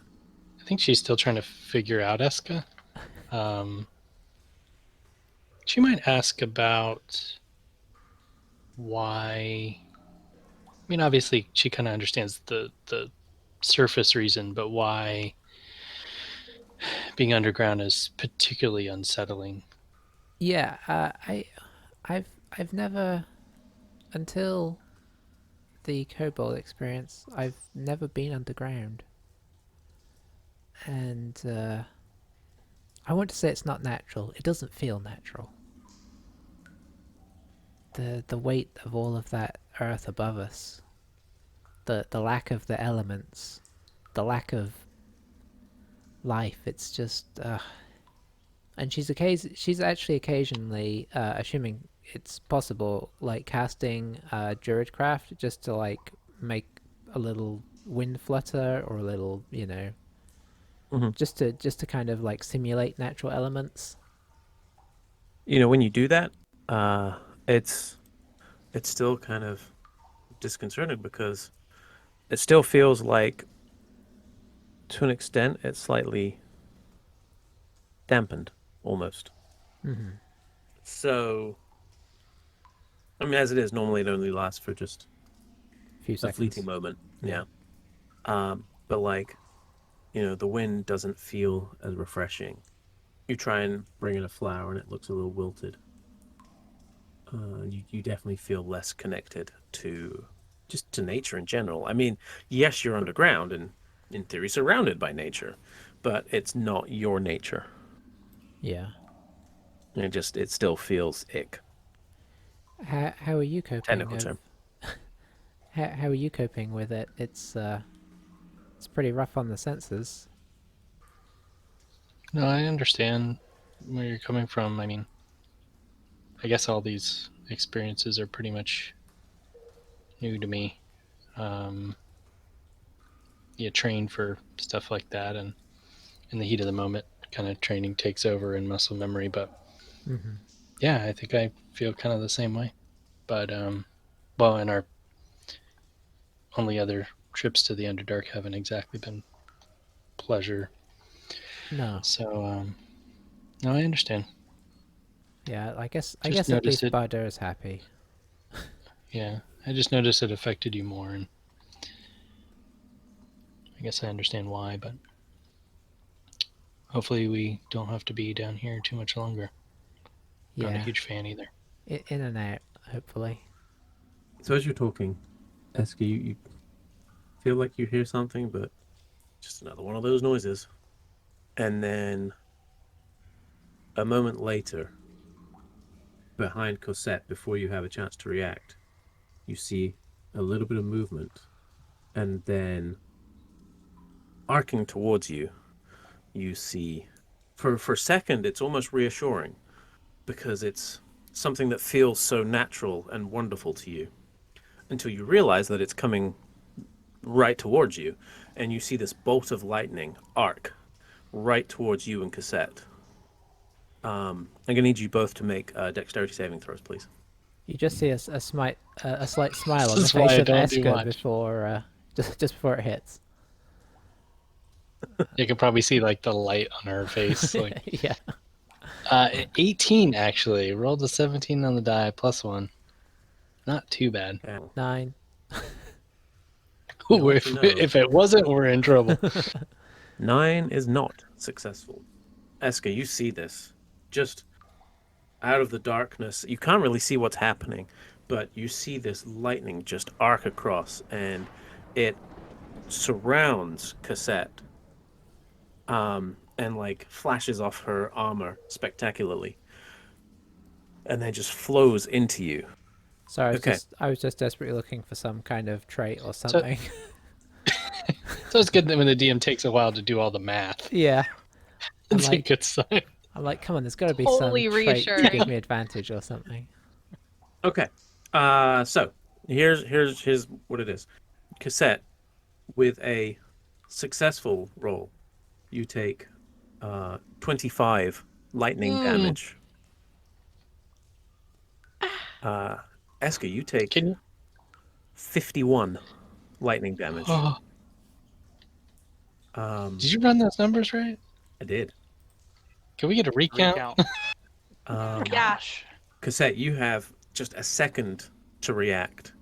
I think she's still trying to figure out Eska. She might ask about why. I mean, obviously, she kind of understands the surface reason, but why being underground is particularly unsettling. Yeah, I've never, until the kobold experience, I've never been underground, and I want to say it's not natural. It doesn't feel natural. The weight of all of that earth above us, the lack of the elements, the lack of life. It's just, and she's actually occasionally, assuming it's possible, like casting Druidcraft just to like make a little wind flutter or a little, just to kind of like simulate natural elements. When you do that, it's still kind of disconcerting because it still feels like, to an extent, it's slightly dampened almost. Mm-hmm. So, I mean, as it is, normally it only lasts for just A few a seconds. fleeting moment. Yeah. But like, the wind doesn't feel as refreshing. You try and bring in a flower and it looks a little wilted. You definitely feel less connected to nature in general. I mean, yes, you're underground and in theory surrounded by nature, but it's not your nature. Yeah. It still feels ick. How are you coping? Technical term. How are you coping with it? It's pretty rough on the senses. No, I understand where you're coming from. I mean, I guess all these experiences are pretty much new to me. You train for stuff like that, and in the heat of the moment, kind of training takes over in muscle memory. But Mm-hmm. yeah, I think I feel kind of the same way. But well, and our only other trips to the Underdark haven't exactly been pleasure. No. So no, I understand. Yeah, I guess Just at notice least it. Bardur is happy. Yeah, I just noticed it affected you more, and I guess I understand why. But hopefully, we don't have to be down here too much longer. Not a Yeah. huge fan either. In and out, hopefully. So as you're talking, Eska, you feel like you hear something, but just another one of those noises. And then a moment later, behind Cosette, before you have a chance to react, you see a little bit of movement, and then arcing towards you, you see, for a second, it's almost reassuring because it's something that feels so natural and wonderful to you until you realize that it's coming right towards you, and you see this bolt of lightning arc right towards you and Cassette. I'm gonna need you both to make dexterity saving throws, please. You just see a slight smile on the This is why face I of don't do Eska much. before just before it hits. You can probably see like the light on her face. Like Yeah. 18 actually. Rolled a 17 on the die plus 1. Not too bad. And 9. You'll If, actually know. if it wasn't, we're in trouble. 9 is not successful. Eska, you see this just out of the darkness. You can't really see what's happening, but you see this lightning just arc across, and it surrounds Cassette, and like flashes off her armor spectacularly, and then just flows into you. Sorry, Okay. I was just desperately looking for some kind of trait or So- something. So it's good that when the DM takes a while to do all the math. Yeah. I'm It's a like, good sign. come on, there's got to be Totally some trait to give reassuring. me advantage or something. Okay. So here's what it is. Cassette, with a successful roll, you take 25 lightning damage. Eska, you take Can you? 51 lightning damage. Oh, Did you run those numbers right? I did. Can we get a recount? Recount. Um, Yeah. Gosh. Cassette, you have just a second to react,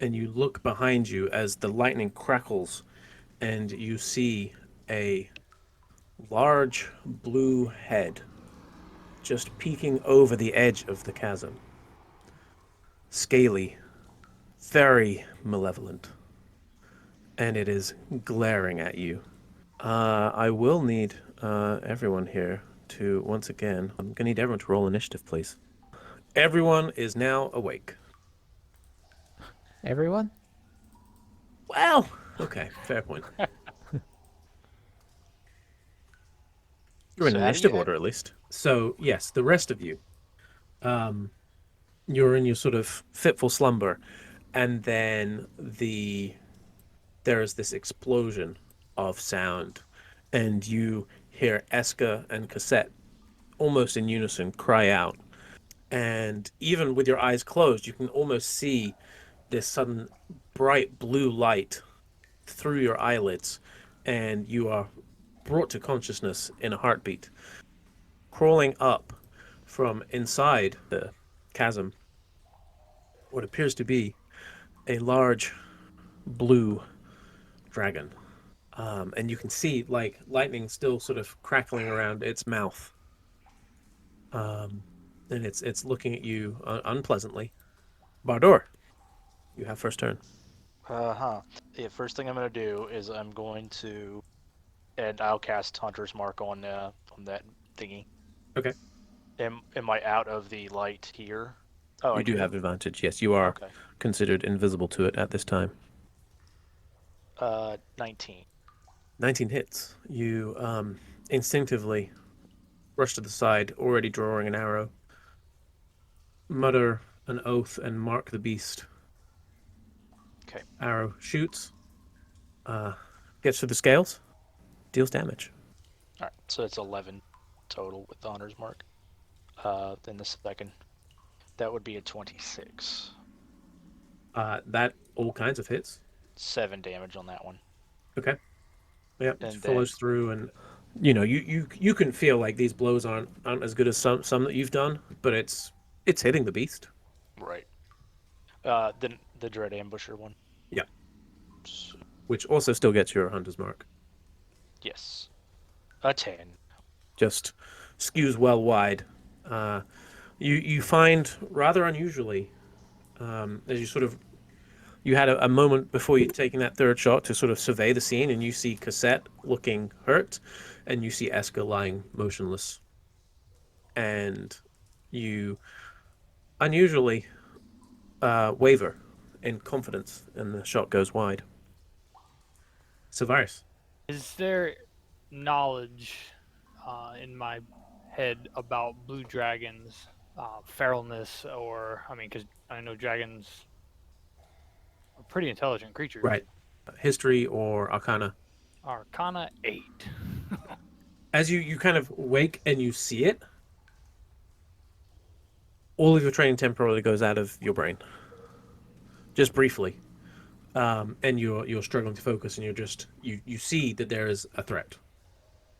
and you look behind you as the lightning crackles, and you see a large blue head just peeking over the edge of the chasm. Scaly, very malevolent, and it is glaring at you. I will need everyone here to, once again, I'm going to need everyone to roll initiative, please. Everyone is now awake. Everyone? Well, okay, fair point. You're in So how do initiative you order, at least. So, yes, the rest of you, you're in your sort of fitful slumber, and then there's this explosion of sound, and you hear Eska and Cassette almost in unison cry out. And even with your eyes closed, you can almost see this sudden bright blue light through your eyelids, and you are brought to consciousness in a heartbeat. Crawling up from inside the chasm, what appears to be a large blue dragon. And you can see like lightning still sort of crackling around its mouth. And it's looking at you unpleasantly. Bardor, you have first turn. Yeah, first thing I'm gonna do is I'm going to, and I'll cast Hunter's Mark on that thingy. Okay. Am I out of the light here? Oh, I You do do. have advantage. Yes, you are Okay. considered invisible to it at this time. 19. 19 hits. You instinctively rush to the side, already drawing an arrow. Mutter an oath and mark the beast. Okay. Arrow shoots, gets through the scales, deals damage. All right. So it's 11 total with the Hunter's Mark. Then the second, that would be a 26. That all kinds of hits. 7 damage on that one. Okay. Yep, it And follows through, and you can feel like these blows aren't as good as some that you've done, but it's hitting the beast. Right. Then the Dread Ambusher one. Yeah. So, Which also still gets your hunter's mark. yes. A 10. Just skews well wide. You find rather unusually, as you sort of you had a moment before you taking that third shot to sort of survey the scene, and you see Cassette looking hurt, and you see Eska lying motionless, and you unusually waver in confidence, and the shot goes wide. Savaris. Is there knowledge in my head about blue dragons, feralness, or I mean, because I know dragons are pretty intelligent creatures. Right. History or Arcana. Arcana 8. As you kind of wake and you see it, all of your training temporarily goes out of your brain, just briefly, and you're struggling to focus, and you see that there is a threat,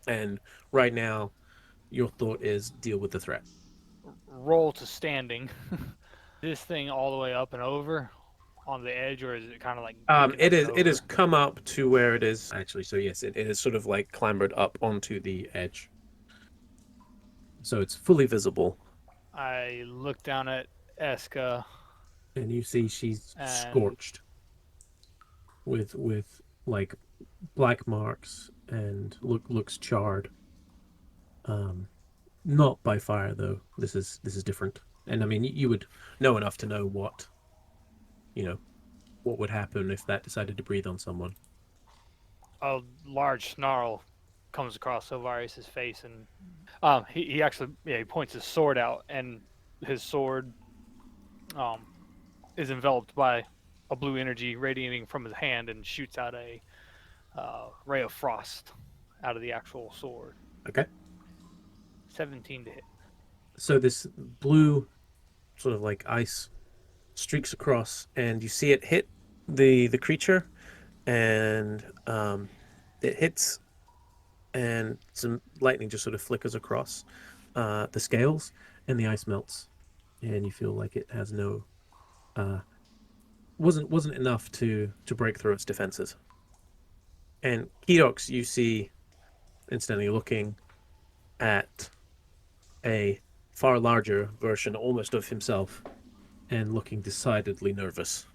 and right now, your thought is deal with the threat. Roll to standing. This thing all the way up and over on the edge, or is it kind of like? It has come up to where it is actually. So yes, it is sort of like clambered up onto the edge, so it's fully visible. I look down at Eska. And you see she's And- scorched with like black marks, and looks charred. Not by fire though. This is different. And I mean, you would know enough to know what would happen if that decided to breathe on someone. A large snarl comes across Sylvaris's face, and he actually he points his sword out, and his sword is enveloped by a blue energy radiating from his hand and shoots out a ray of frost out of the actual sword. Okay. 17 to hit. So this blue sort of like ice streaks across, and you see it hit the creature, and it hits and some lightning just sort of flickers across the scales, and the ice melts, and you feel like it has no wasn't enough to break through its defenses. And Kedox, you see instantly looking at a far larger version almost of himself and looking decidedly nervous.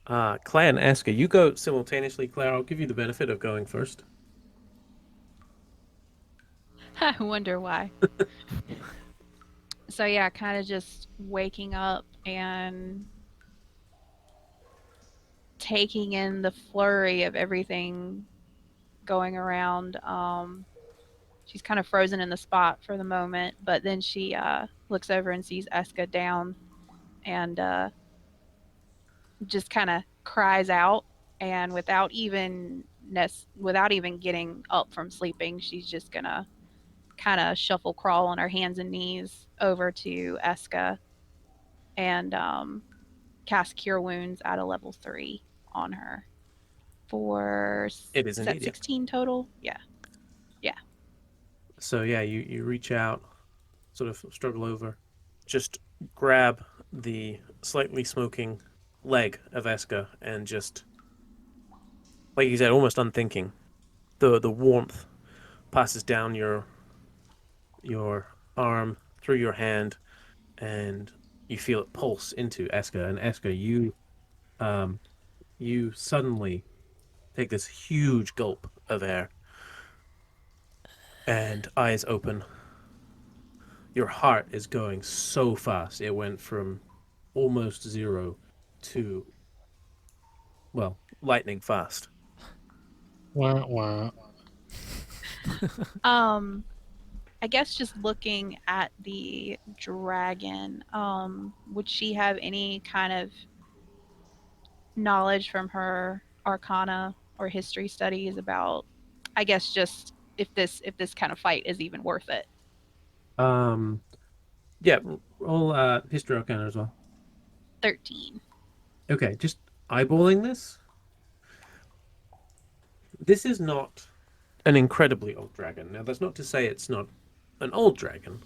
Claire and Aska, you go simultaneously. Claire, I'll give you the benefit of going first. I wonder why. So yeah, kind of just waking up and taking in the flurry of everything going around. She's kind of frozen in the spot for the moment, but then she looks over and sees Eska down and just kind of cries out. And without even getting up from sleeping, she's just gonna kind of shuffle crawl on her hands and knees over to Eska and cast Cure Wounds at a level 3 on her for It is is that indeed, yeah. 16 total? Yeah. Yeah. So yeah, you reach out, sort of struggle over, just grab the slightly smoking leg of Eska, and just, like you said, almost unthinking, the warmth passes down your arm through your hand, and you feel it pulse into Eska. And Eska, um you suddenly take this huge gulp of air, and eyes open. Your heart is going so fast. It went from almost zero to, well, lightning fast. Wah, wah. Um I guess just looking at the dragon, would she have any kind of knowledge from her arcana or history studies about, I guess, just if this kind of fight is even worth it? Um, yeah, roll history arcana as well. 13. Okay, just eyeballing this. This is not an incredibly old dragon. Now, that's not to say it's not an old dragon,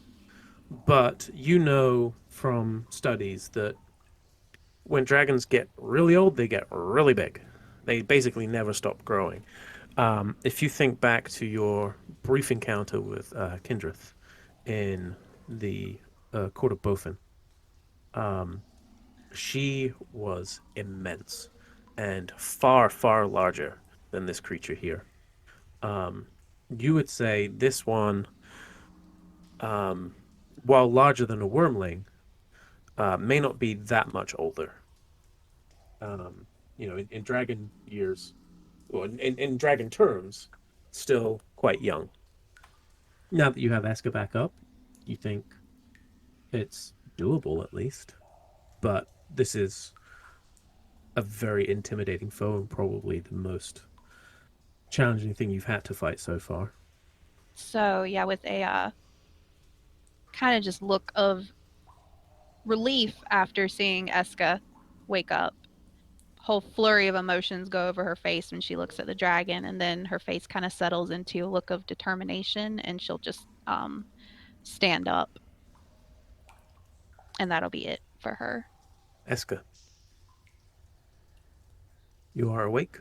but you know from studies that when dragons get really old, they get really big. They basically never stop growing. If you think back to your brief encounter with Kindreth in the Court of Bofin, um, she was immense and far, far larger than this creature here. Um, you would say this one, um, while larger than a wormling, may not be that much older. Um, in dragon years, well, in dragon terms, still quite young. Now that you have Eska back up, you think it's doable at least. But this is a very intimidating foe and probably the most challenging thing you've had to fight so far. So yeah, with a kind of just look of relief after seeing Eska wake up, whole flurry of emotions go over her face when she looks at the dragon, and then her face kind of settles into a look of determination, and she'll just stand up, and that'll be it for her. Eska, you are awake.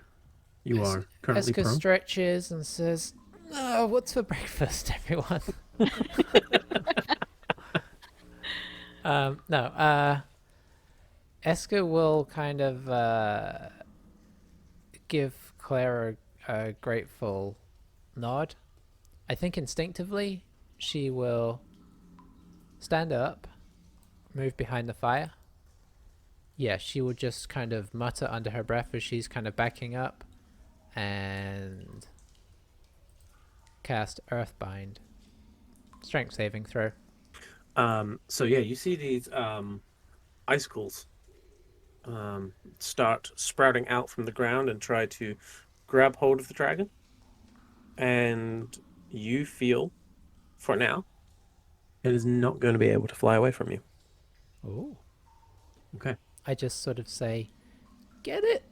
You are currently Eska prone. stretches and says, "Oh, what's for breakfast, everyone?" No. Eska will kind of give Claire a grateful nod. I think instinctively she will stand up, move behind the fire. Yeah, she will just kind of mutter under her breath as she's kind of backing up and cast Earthbind. Strength saving throw. So yeah, you see these icicles start sprouting out from the ground and try to grab hold of the dragon, and you feel, for now, it is not going to be able to fly away from you. Oh. Okay, I just sort of say, "Get it."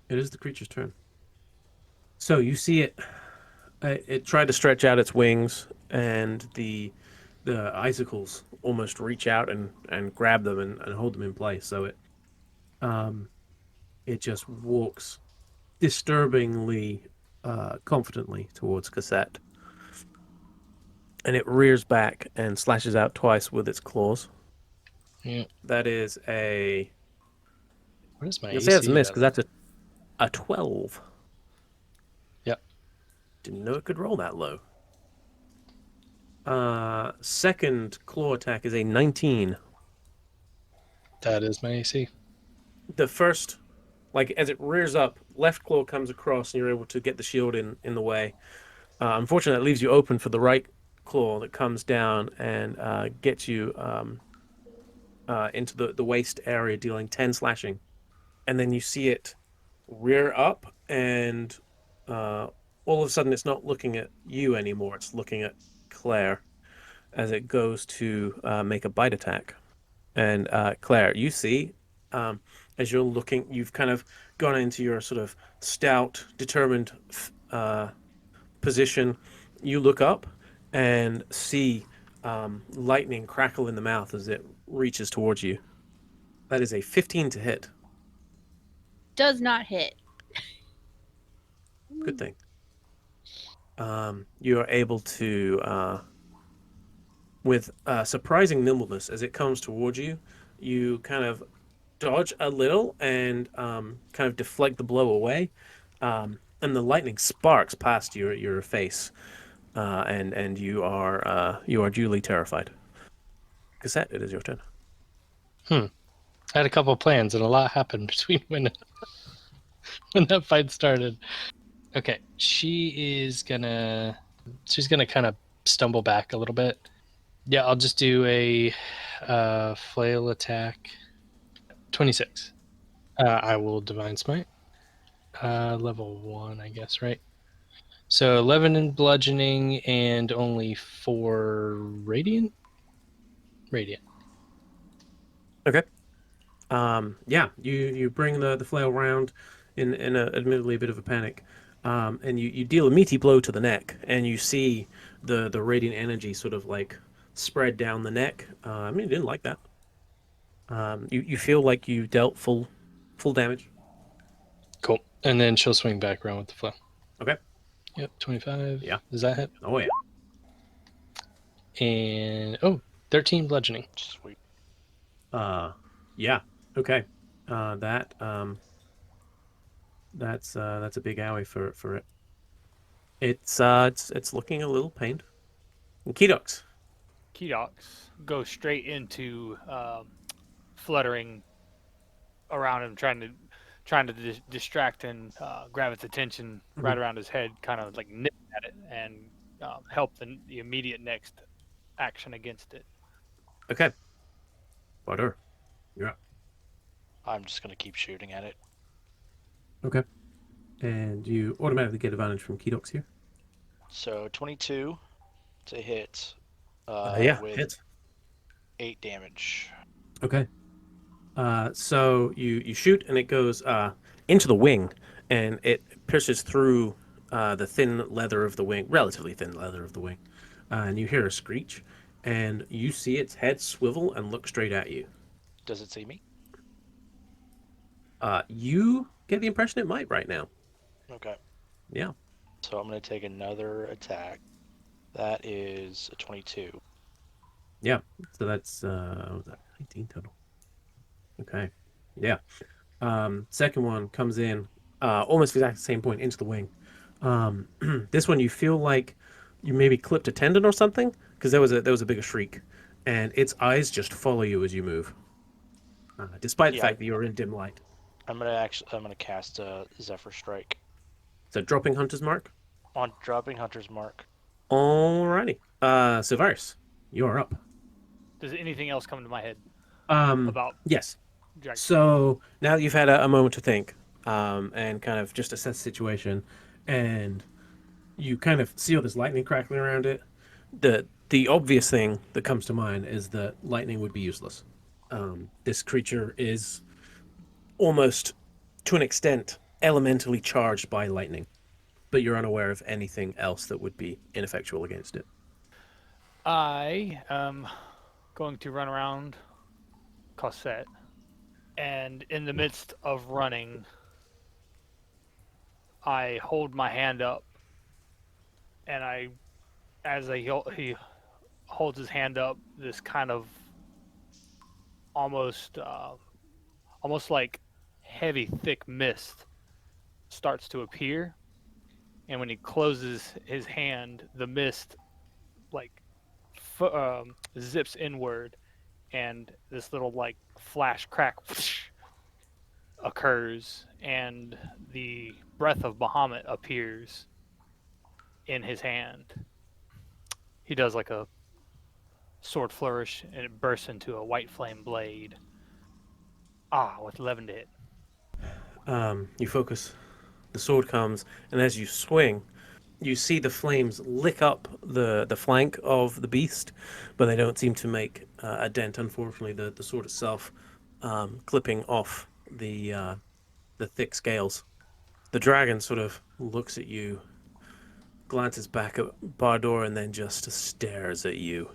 it is the creature's turn. So you see it. It tried to stretch out its wings, and the icicles almost reach out and grab them and hold them in place. So um it just walks disturbingly confidently towards Cassette, and it rears back and slashes out twice with its claws. Yeah. That is a. What is my You'll say it's a AC? miss because that's a 12. Yep. Didn't know it could roll that low. Second claw attack is a 19. That is my AC. The first, like as it rears up, left claw comes across and you're able to get the shield in the way. Unfortunately, it leaves you open for the right claw that comes down and gets you into the waist area, dealing 10 slashing. And then you see it rear up, and all of a sudden, it's not looking at you anymore. It's looking at Claire as it goes to make a bite attack. And Claire, you see, as you're looking, you've kind of gone into your sort of stout, determined position. You look up and see lightning crackle in the mouth as it reaches towards you. That is a 15 to hit. Does not hit. Good thing. You are able to, with surprising nimbleness, as it comes towards you, you kind of dodge a little and kind of deflect the blow away, and the lightning sparks past your face, and you are duly terrified. Cassette, it is your turn. I had a couple plans, and a lot happened between when that fight started. Okay, she's gonna kind of stumble back a little bit. Yeah, I'll just do a flail attack. 26. I will divine smite. Level 1, I guess, right? So 11 in bludgeoning and only 4 radiant. Okay. Yeah, you bring the flail round in a, admittedly a bit of a panic, and you deal a meaty blow to the neck, and you see the radiant energy sort of like spread down the neck. I mean, you didn't like that. You feel like you dealt full damage. Cool. And then she'll swing back around with the flail. Okay. Yep, 25. Yeah. Does that hit? Oh yeah. And 13 bludgeoning. Sweet. Yeah. Okay. That's a big owie for it. It's looking a little pained. And Kedox. Kedox goes straight into fluttering around him, trying to distract and grab its attention right around his head, kind of like nip at it and help the immediate next action against it. Okay. Butter. You're up. I'm just gonna keep shooting at it. Okay. And you automatically get advantage from Kedox here. So 22 to hit. Yeah, with hits. 8 damage. Okay. So you shoot and it goes into the wing, and it pierces through the thin leather of the wing, relatively thin leather of the wing, and you hear a screech, and you see its head swivel and look straight at you. Does it see me? You get the impression it might right now. Okay. Yeah. So I'm gonna take another attack. That is a 22. Yeah. So that's what was that 19 total. Okay. Yeah. Second one comes in almost exact same point into the wing. This one you feel like you maybe clipped a tendon or something, because there was a bigger shriek, and its eyes just follow you as you move, despite the Yeah. fact that you're in dim light. I'm gonna cast a Zephyr Strike So dropping Hunter's Mark. on dropping Hunter's Mark. Alrighty. Silvaris, you're up. Does anything else come to my head About about yes. Dragon? So now that you've had a moment to think, and kind of just assess the situation, and you kind of see all this lightning crackling around it, the obvious thing that comes to mind is that lightning would be useless. This creature is almost, to an extent, elementally charged by lightning. but you're unaware of anything else that would be ineffectual against it. I am going to run around Cosette, and in the midst of running, I hold my hand up, and as he holds his hand up, this kind of almost, almost like heavy, thick mist starts to appear. And when he closes his hand, the mist like zips inward, and this little like flash crack occurs, and the breath of Bahamut appears in his hand. He does like a sword flourish, and it bursts into a white flame blade. With 11 to hit. You focus, the sword comes, and as you swing, you see the flames lick up the flank of the beast, but they don't seem to make a dent. Unfortunately, the sword itself clipping off the thick scales. The dragon sort of looks at you, glances back at Bardor, and then just stares at you.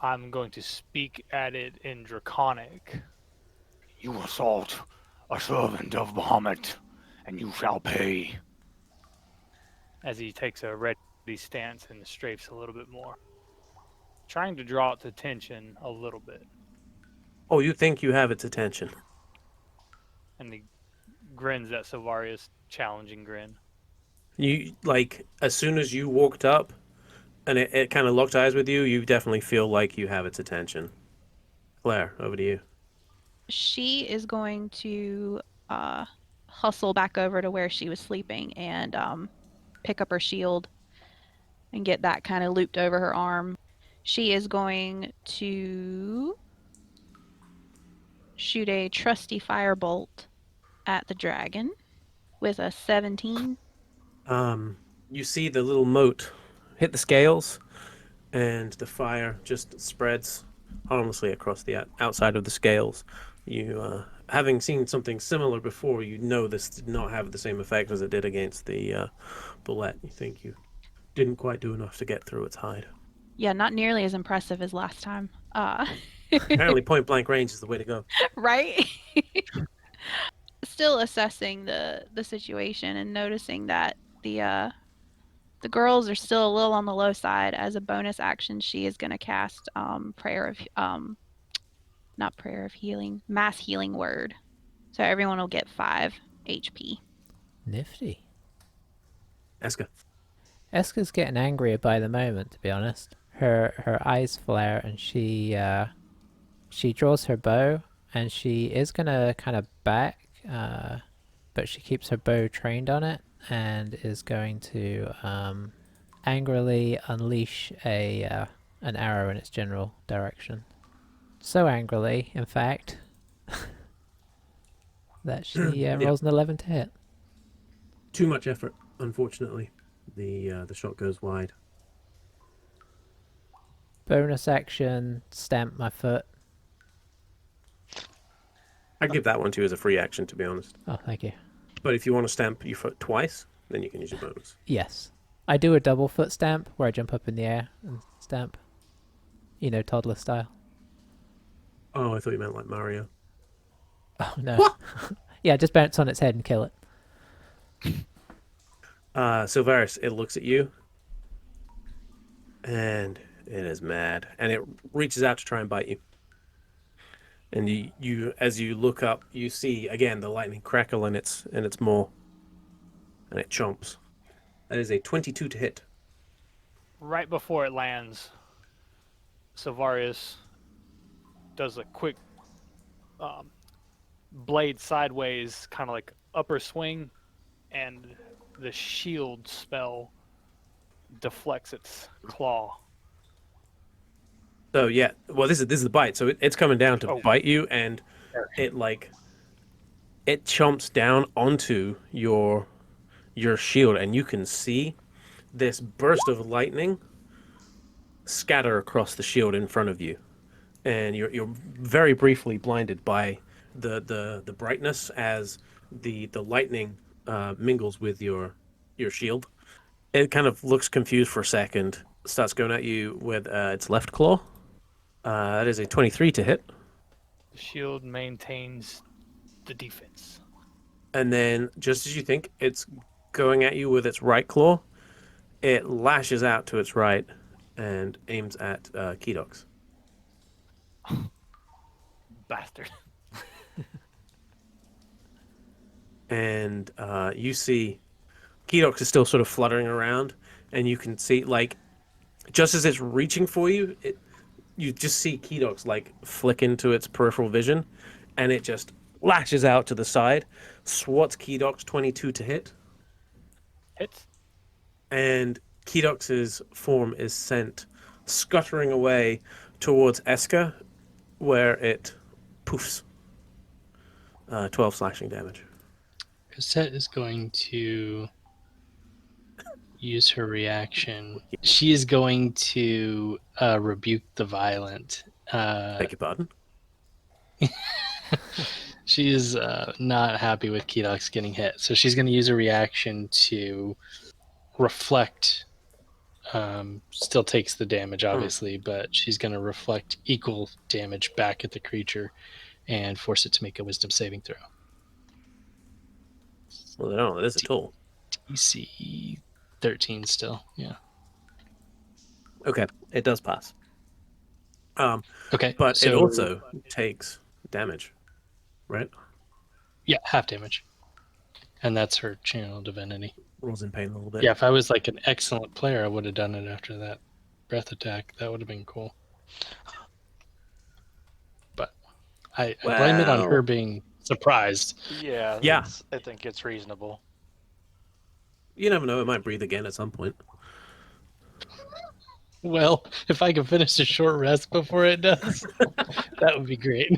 I'm going to speak at it in Draconic. You assault a servant of Bahamut, and you shall pay. As he takes a ready stance and strafes a little bit more, trying to draw its attention a little bit. Oh, you think you have its attention? And he grins at Silvarius' challenging grin. You, like, as soon as you walked up and it kind of locked eyes with you, you definitely feel like you have its attention. Claire, over to you. She is going to hustle back over to where she was sleeping and pick up her shield and get that kind of looped over her arm. She is going to shoot a trusty firebolt at the dragon with a 17. You see the little mote hit the scales, and the fire just spreads harmlessly across the outside of the scales. You, having seen something similar before, you know this did not have the same effect as it did against the bullet. You think you didn't quite do enough to get through its hide. Yeah, not nearly as impressive as last time. Apparently, point blank range is the way to go. Right? Still assessing the situation and noticing that the girls are still a little on the low side. As a bonus action, she is going to cast not prayer of healing, mass healing word. So everyone will get 5 HP. Nifty. Eska. Eska's getting angrier by the moment, to be honest. Her eyes flare, and she draws her bow, and she is gonna kind of back, but she keeps her bow trained on it, and is going to angrily unleash an arrow in its general direction. So angrily, in fact, that she rolls an 11 to hit. Too much effort, unfortunately. The shot goes wide. Bonus action, stamp my foot. I'd give that one to you as a free action, to be honest. Oh, thank you. But if you want to stamp your foot twice, then you can use your bonus. Yes. I do a double foot stamp where I jump up in the air and stamp. You know, toddler style. Oh, I thought you meant like Mario. Oh, no. Yeah, just bounce on its head and kill it. Silvaris, it looks at you, and it is mad, and it reaches out to try and bite you. And you as you look up, you see again the lightning crackle in its maw, and it chomps. That is a 22 to hit. Right before it lands, Silvarius does a quick blade sideways, kind of like upper swing, and the shield spell deflects its claw. So yeah, well this is the bite. So it's coming down to bite you, and it chomps down onto your shield, and you can see this burst of lightning scatter across the shield in front of you, and you're very briefly blinded by the brightness as the lightning mingles with your your shield. It kind of looks confused for a second, starts going at you with its left claw. That is a 23 to hit. The shield maintains the defense. And then, just as you think it's going at you with its right claw, it lashes out to its right and aims at Kedox. Bastard. And you see Kedox is still sort of fluttering around, and you can see, like, just as it's reaching for you, you just see Kedox, like, flick into its peripheral vision, and it just lashes out to the side, swats Kedox 22 to hit, Hits. and Kedox's form is sent scuttering away towards Eska, where it poofs. 12 slashing damage. Cassette is going to use her reaction. She is going to rebuke the violent. Beg your pardon? She is not happy with Kedox getting hit, so she's going to use a reaction to reflect. Still takes the damage, obviously, but she's going to reflect equal damage back at the creature and force it to make a wisdom saving throw. Well, I don't know what it is at all. DC 13 still, yeah. Okay, it does pass. Okay, But so it also takes damage, right? yeah, half damage, and that's her channel divinity. Rolls in pain a little bit. Yeah, if I was like an excellent player, I would have done it after that breath attack. That would have been cool. But I blame it on her Well- being surprised. Yeah, Yeah. I think it's reasonable. You never know, it might breathe again at some point. Well, if I can finish a short rest before it does, that would be great.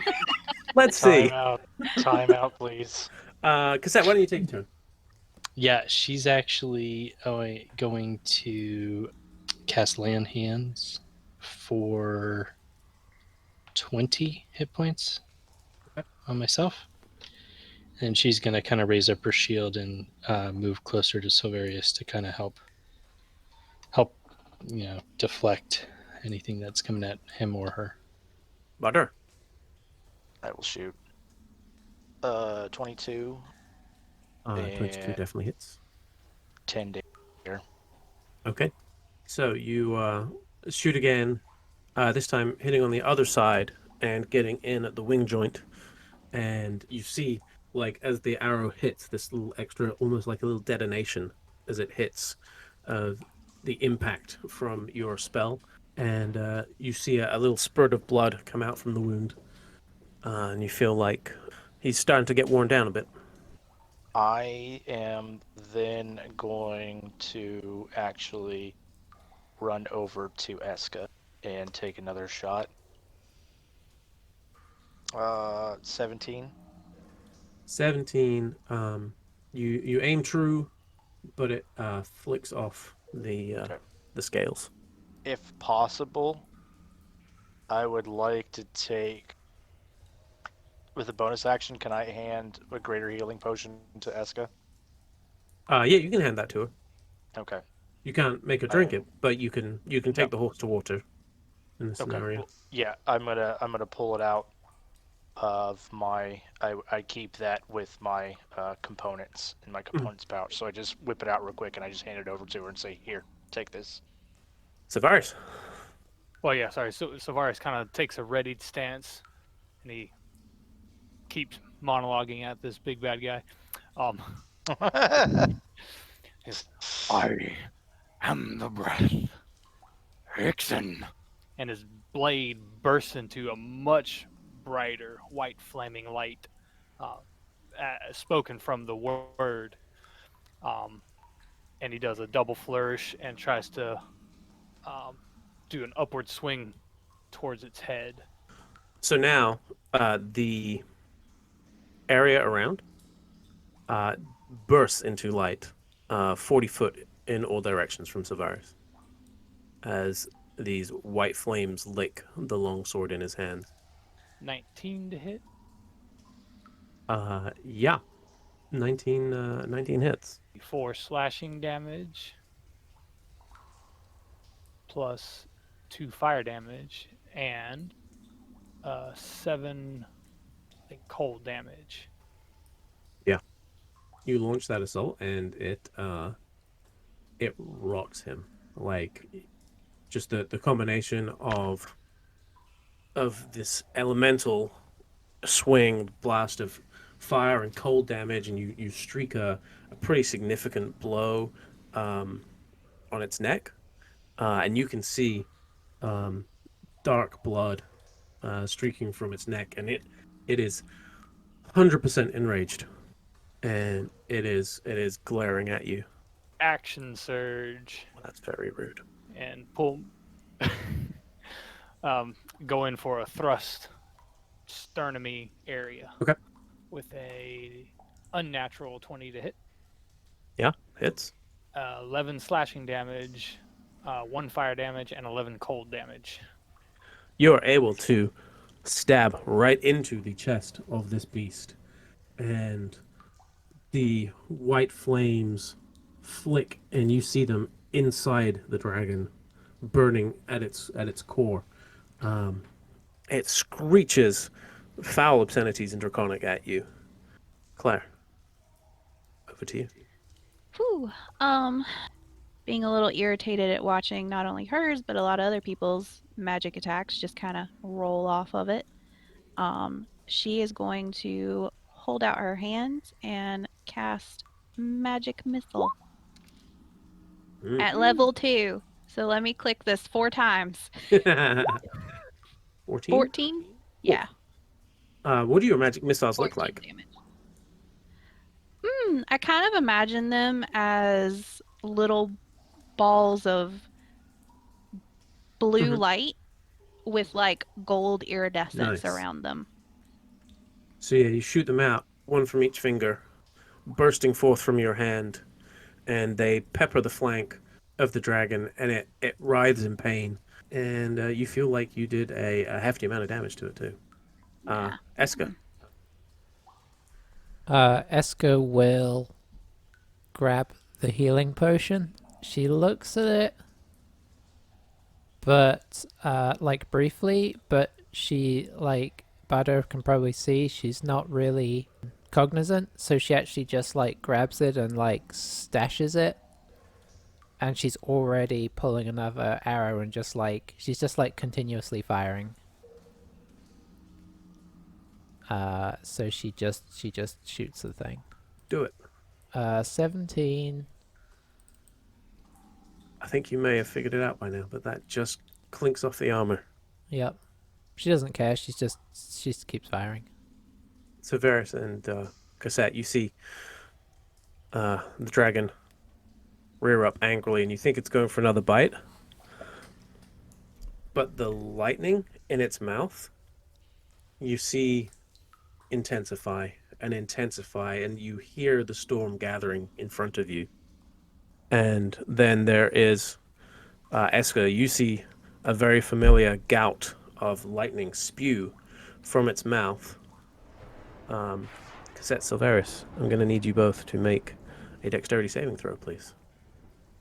Let's see. Time out, please. Cassette, why don't you take a turn? Yeah, she's actually going to cast Land Hands for 20 hit points on myself. And she's going to kind of raise up her shield and move closer to Silverius to kind of help, deflect anything that's coming at him or her. Butter. I will shoot. 22. 22 And- definitely hits. 10 damage. Okay. So you shoot again, this time hitting on the other side and getting in at the wing joint. And you see, like, as the arrow hits, this little extra, almost like a little detonation as it hits the impact from your spell. And you see a little spurt of blood come out from the wound. And you feel like he's starting to get worn down a bit. I am then going to actually run over to Eska and take another shot. 17. 17. You aim true, but it flicks off the Okay. the scales. If possible, I would like to take, with a bonus action, can I hand a greater healing potion to Eska? Yeah, you can hand that to her. Okay. You can't make her drink it, but you can take the horse to water in this Okay. scenario. Well, yeah, I'm gonna pull it out of my. I keep that with my components in my components pouch, so I just whip it out real quick and I just hand it over to her and say, "Here, take this." Savaris. Well, yeah, sorry. So Savaris kind of takes a readied stance, and he keeps monologuing at this big bad guy. I am the breath. Ixen. And his blade bursts into a much brighter white flaming light, spoken from the word. And he does a double flourish and tries to do an upward swing towards its head. So now the area around bursts into light, 40 foot in all directions from Savaris, as these white flames lick the long sword in his hand. 19 to hit. Yeah. 19 hits. 4 slashing damage plus 2 fire damage and 7 I think cold damage. Yeah. You launch that assault, and it rocks him. Like, just the combination of this elemental swing blast of fire and cold damage, and you streak a pretty significant blow on its neck, and you can see dark blood streaking from its neck, and it is 100% enraged, and it is glaring at you. Action surge Well, that's very rude. and pull. Go in for a thrust sternomy area. Okay. With a unnatural 20 to hit. Yeah, hits. 11 slashing damage, 1 fire damage, and 11 cold damage. You are able to stab right into the chest of this beast, and the white flames flick, and you see them inside the dragon, burning at its core. It screeches foul obscenities in Draconic at you. Claire, over to you. Whew. Being a little irritated at watching not only hers but a lot of other people's magic attacks just kind of roll off of it. She is going to hold out her hands and cast magic missile at level 2. So let me click this 4 times. 14? 14? Yeah. What do your magic missiles look 14 like? damage. I kind of imagine them as little balls of blue light with like gold iridescence Nice. around them. So yeah, you shoot them out, one from each finger, bursting forth from your hand, and they pepper the flank of the dragon, and it writhes in pain, and you feel like you did a hefty amount of damage to it too. Yeah. Eska. Eska will grab the healing potion. She looks at it, but like briefly, but she, like Bado can probably see, she's not really cognizant, so she actually just like grabs it and like stashes it, and she's already pulling another arrow and just like she's just like continuously firing. So she just shoots the thing. Do it. 17. I think you may have figured it out by now, but that just clinks off the armor. Yep. She doesn't care. She just keeps firing. So Varys and Cassette, you see the dragon rear up angrily, and you think it's going for another bite, but the lightning in its mouth, you see intensify and intensify, and you hear the storm gathering in front of you. And then there is Eska. You see a very familiar gout of lightning spew from its mouth. Cassette, Silveris, I'm going to need you both to make a dexterity saving throw, please.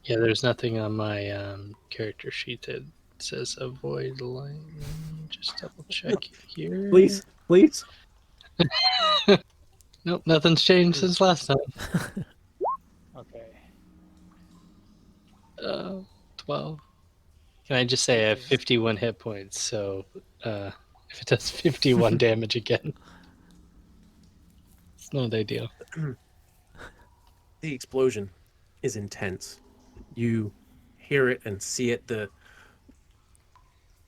Yeah, there's nothing on my character sheet that says avoid lightning. Just double check here. Please. Nope, nothing's changed since last time. Okay. 12. Can I just say I have 51 hit points, so if it does 51 damage again, it's not ideal. The explosion is intense. You hear it and see it.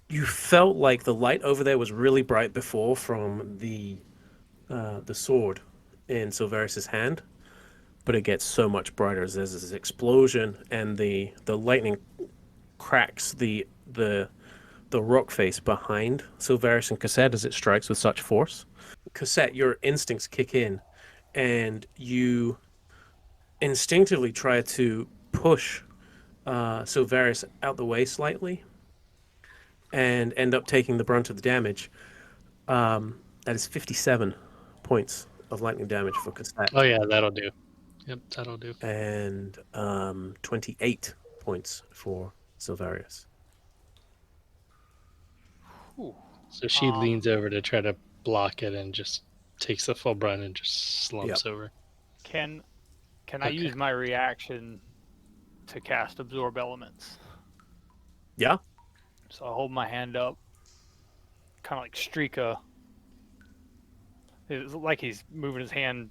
You felt like the light over there was really bright before from the sword in Silveris's hand, but it gets so much brighter as there's this explosion, and the lightning cracks the rock face behind Silveris and Cassette as it strikes with such force. Cassette, your instincts kick in, and you instinctively try to push Silveris out the way slightly, and end up taking the brunt of the damage. That is 57 points of lightning damage for Cassette. Oh yeah, that'll do. Yep, that'll do. And 28 points for Silvarius. Whew. So she Um, leans over to try to block it and just takes the full brunt and just slumps over. Can I Okay. use my reaction to cast Absorb Elements? Yeah. So I hold my hand up, kind of like Streaka. It's like he's moving his hand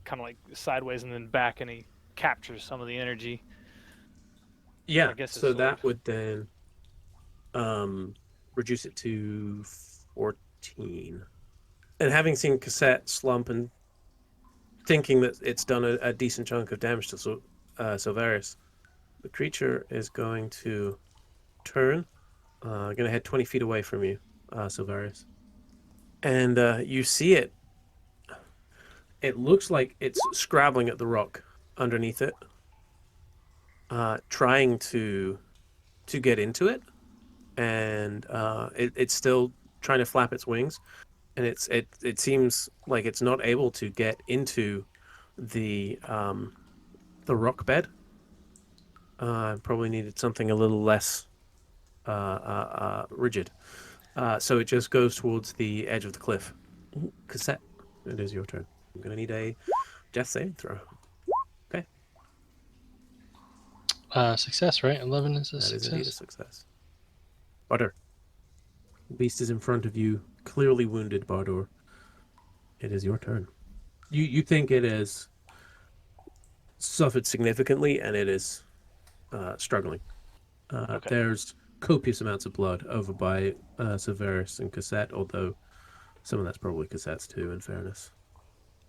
kind of like sideways and then back, and he captures some of the energy. Yeah. I guess it's So sort that of- would then reduce it to 14. And having seen Cassette slump and thinking that it's done a decent chunk of damage to Silvarius, the creature is going to turn, going to head 20 feet away from you, Silvarius. And you see it. It looks like it's scrabbling at the rock underneath it, trying to get into it, and it's still trying to flap its wings, and it seems like it's not able to get into the rock bed. Probably needed something a little less rigid. So it just goes towards the edge of the cliff. Cassette, it is your turn. I'm going to need a death saving throw. Okay. Success, right? 11 is a That success. is indeed a success. Bardur. The beast is in front of you, clearly wounded, Bardur. It is your turn. You think it has suffered significantly, and it is struggling. Okay. There's copious amounts of blood over by Severus and Cassette, although some of that's probably Cassette's too, in fairness.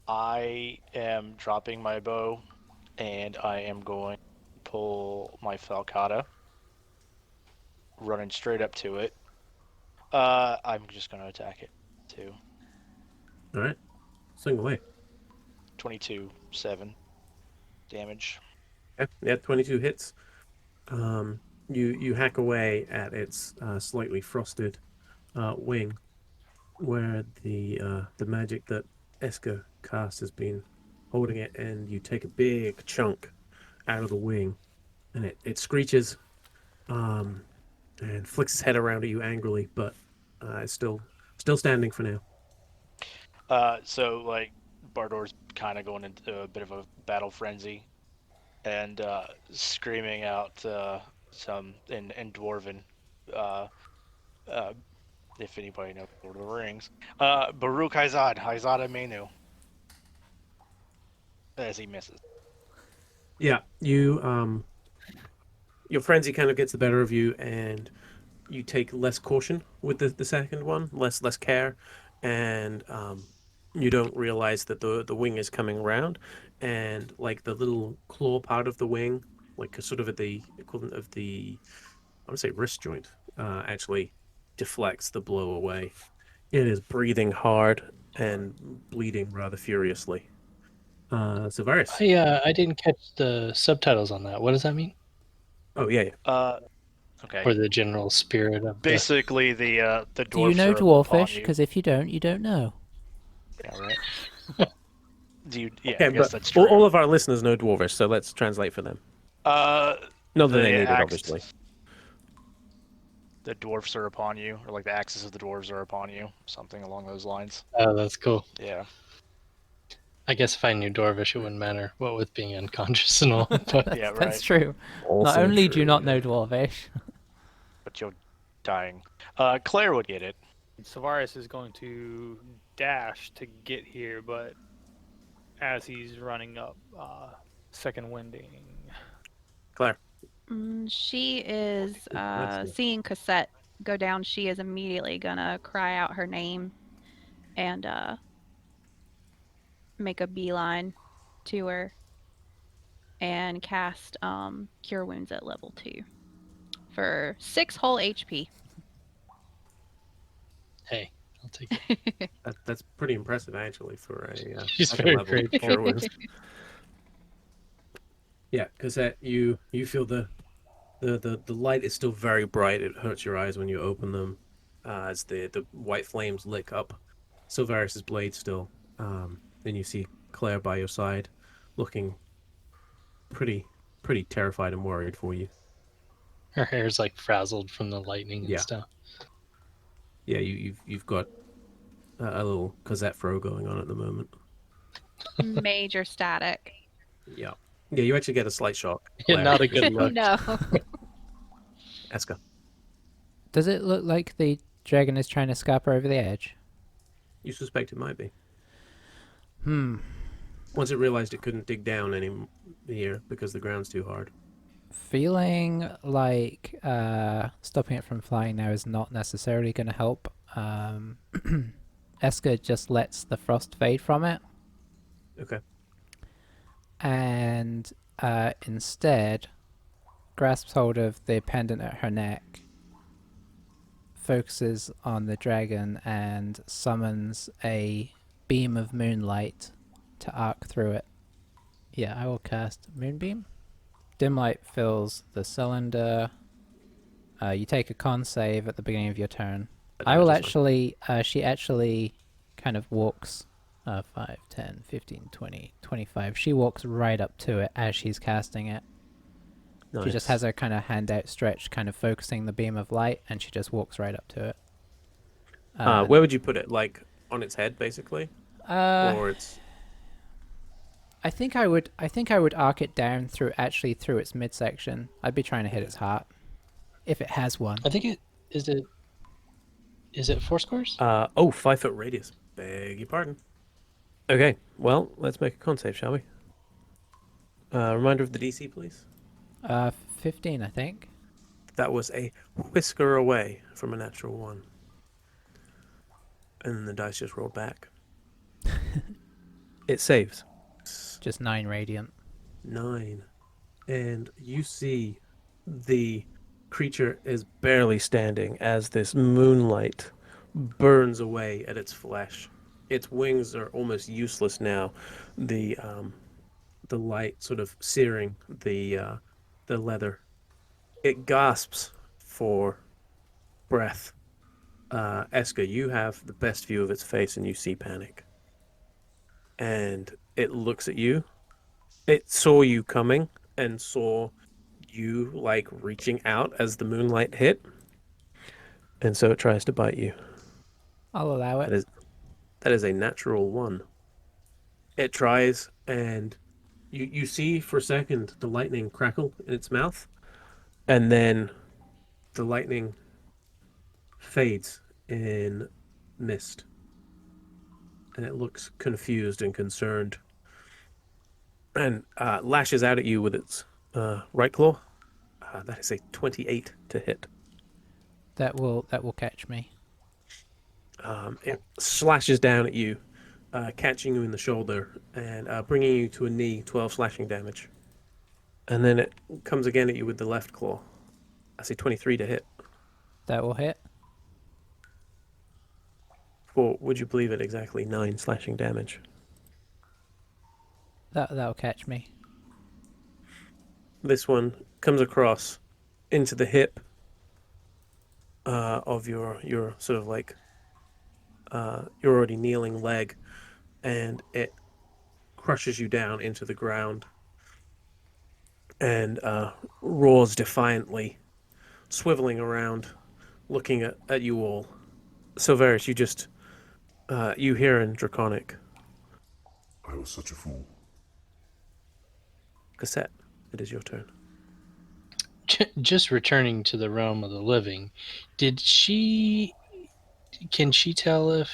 I am dropping my bow, and I am going to pull my falcata, running straight up to it. I'm just going to attack it too. All right. Swing away. 22-7 damage. Yeah, 22 hits. You hack away at its slightly frosted wing, where the magic that Eska cast has been holding it, and you take a big chunk out of the wing, and it screeches, and flicks its head around at you angrily, but it's still standing for now. So like Bardor's kind of going into a bit of a battle frenzy, and screaming out some in Dwarven. Uh, uh, if anybody knows Lord of the Rings, Baruch Haizad, Haizada Menu, as he misses. Yeah, your frenzy kind of gets the better of you, and you take less caution with the second one, less care, and you don't realize that the wing is coming around, and like the little claw part of the wing, like sort of at the equivalent of the, I would say, wrist joint, actually deflects the blow away. It is breathing hard and bleeding rather furiously. Varys. I didn't catch the subtitles on that. What does that mean? Oh yeah. Okay. Or the general spirit of Basically, the dwarves Do you know are upon Dwarfish? you. Because if you don't know. Yeah, right. Do you? Yeah, Okay, I guess but that's true. all of our listeners know Dwarvish, so let's translate for them. Not that they need it, obviously. The dwarfs are upon you, or like the axes of the dwarves are upon you, something along those lines. Oh, that's cool. Yeah. I guess if I knew Dwarvish, it wouldn't matter. What with being unconscious and all. But Yeah, That's right. true. Not Also only do true, you not yeah. know Dwarvish, But you're dying. Claire would get it. Savaris is going to dash to get here, but as he's running up, second winding. Claire. She is That's seeing Cassette go down. She is immediately gonna cry out her name and make a beeline to her and cast Cure Wounds at level 2 for 6 whole HP. hey, I'll take it. That's pretty impressive, actually, for a She's second very level grateful. Cure Wounds. Yeah, because you feel the light is still very bright. It hurts your eyes when you open them, as the white flames lick up Silvaris's blade still. and you see Claire by your side, looking pretty terrified and worried for you. Her hair's like frazzled from the lightning and Yeah. stuff. Yeah, you've got a little Cosette throw going on at the moment. Major static. Yeah. Yeah, you actually get a slight shock. Yeah, Claire, not a as good you, look. No. Eska. Does it look like the dragon is trying to scupper over the edge? You suspect it might be. Hmm. Once it realized it couldn't dig down any here because the ground's too hard. Feeling like stopping it from flying now is not necessarily going to help. Eska just lets the frost fade from it. Okay. And instead grasps hold of the pendant at her neck, focuses on the dragon, and summons a beam of moonlight to arc through it. Yeah, I will cast Moonbeam. Dim light fills the cylinder. You take a con save at the beginning of your turn. I will actually, she actually kind of walks 5, 10, 15, 20, 25. She walks right up to it as she's casting it. Nice. She just has her kind of hand outstretched, kind of focusing the beam of light, and she just walks right up to it. Where would you put it? Like on its head, basically, or its? I think I would arc it down through its midsection. I'd be trying to hit its heart, if it has one. I think it is. Is it 4 squares? 5 foot radius. Beg your pardon. Okay, well, let's make a con save, shall we? Reminder of the DC, please. 15, I think. That was a whisker away from a natural 1. And then the dice just rolled back. It saves. Just 9 radiant. 9. And you see the creature is barely standing as this moonlight burns away at its flesh. Its wings are almost useless now. The light sort of searing the leather. It gasps for breath. Eska, you have the best view of its face, and you see panic. And it looks at you. It saw you coming and saw you like reaching out as the moonlight hit, and so it tries to bite you. I'll allow it. That is a natural 1. It tries, and you see for a second the lightning crackle in its mouth, and then the lightning fades in mist, and it looks confused and concerned, and lashes out at you with its right claw. That is a 28 to hit. That will catch me. It slashes down at you, catching you in the shoulder and bringing you to a knee, 12 slashing damage. And then it comes again at you with the left claw. I say 23 to hit. That will hit. For, would you believe it, exactly 9 slashing damage. That'll catch me. This one comes across into the hip of your sort of like you're already kneeling leg, and it crushes you down into the ground and roars defiantly, swiveling around, looking at you all. So Varys, you just you hear in Draconic. I was such a fool. Cassette, it is your turn. Just returning to the realm of the living, can she tell if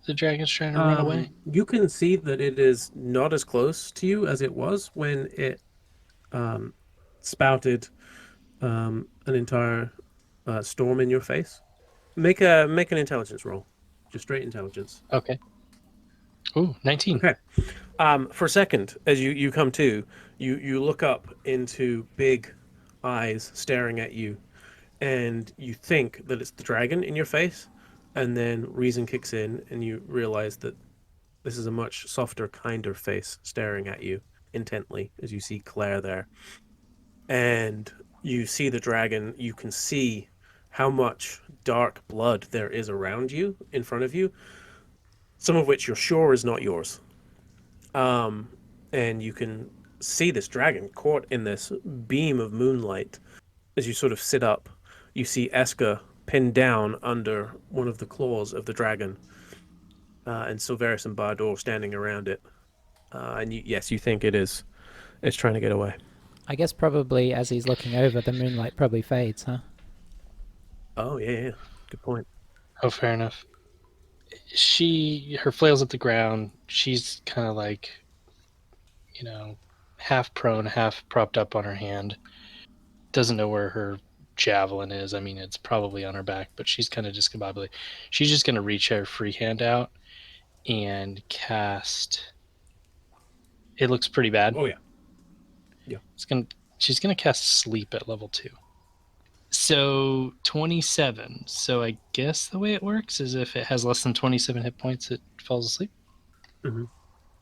the dragon's trying to run away? You can see that it is not as close to you as it was when it spouted an entire storm in your face. Make an intelligence roll, just straight intelligence. Okay. Ooh, 19. Okay. For a second, as you come to, you look up into big eyes staring at you, and you think that it's the dragon in your face, and then reason kicks in, and you realize that this is a much softer, kinder face staring at you intently as you see Claire there. And you see the dragon, you can see how much dark blood there is around you, in front of you, some of which you're sure is not yours. And you can see this dragon caught in this beam of moonlight. As you sort of sit up, you see Eska pinned down under one of the claws of the dragon, and Silveris and Bardor standing around it. And yes, you think it's trying to get away. I guess probably as he's looking over, the moonlight probably fades, huh? Oh yeah, good point. Oh, fair enough. Her flail's at the ground. She's kind of like, half prone, half propped up on her hand. Doesn't know where her javelin is. I mean, it's probably on her back, but she's kind of discombobulated. She's just going to reach her free hand out and cast. It looks pretty bad. Oh yeah. She's gonna cast sleep at level 2. So 27. So I guess the way it works is if it has less than 27 hit points, it falls asleep. Mm-hmm.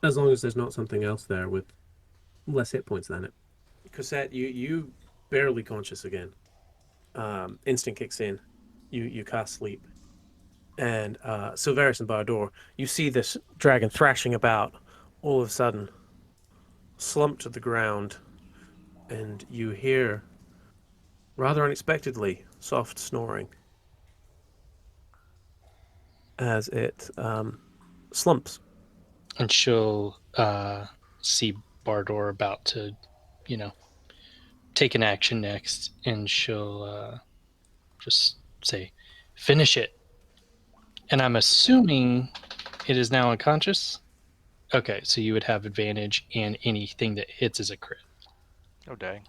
As long as there's not something else there with less hit points than it. Cosette, you barely conscious again. Instinct kicks in. You cast sleep. And Silveris and Bardor, you see this dragon thrashing about, all of a sudden slump to the ground, and you hear, rather unexpectedly, soft snoring as it slumps. And she'll see Bardor about to, take an action next, and she'll just say, "Finish it." And I'm assuming it is now unconscious. Okay, so you would have advantage, and anything that hits is a crit. Oh dang.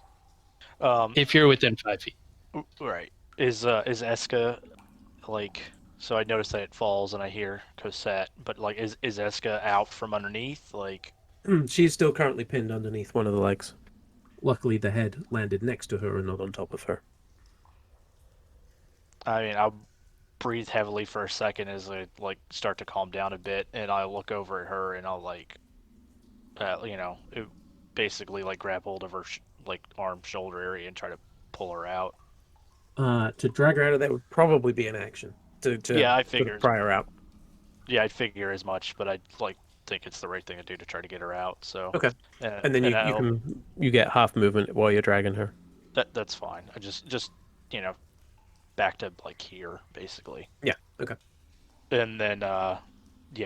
If you're within 5 feet. Right. Is Eska like? So I noticed that it falls, and I hear Cosette, but like, is Eska out from underneath? Like, She's still currently pinned underneath one of the legs. Luckily, the head landed next to her and not on top of her. I mean, I'll breathe heavily for a second as I like start to calm down a bit, and I look over at her, and I'll like, basically like grab hold of her like arm shoulder area and try to pull her out. To drag her out of that would probably be an action. To Yeah, I sort figured. of pry her out. Yeah, I figure as much, but I like think it's the right thing to do to try to get her out. So Okay. And then and you get half movement while you're dragging her. that's fine. I just you know back to like here basically. Yeah. Okay. And then yeah,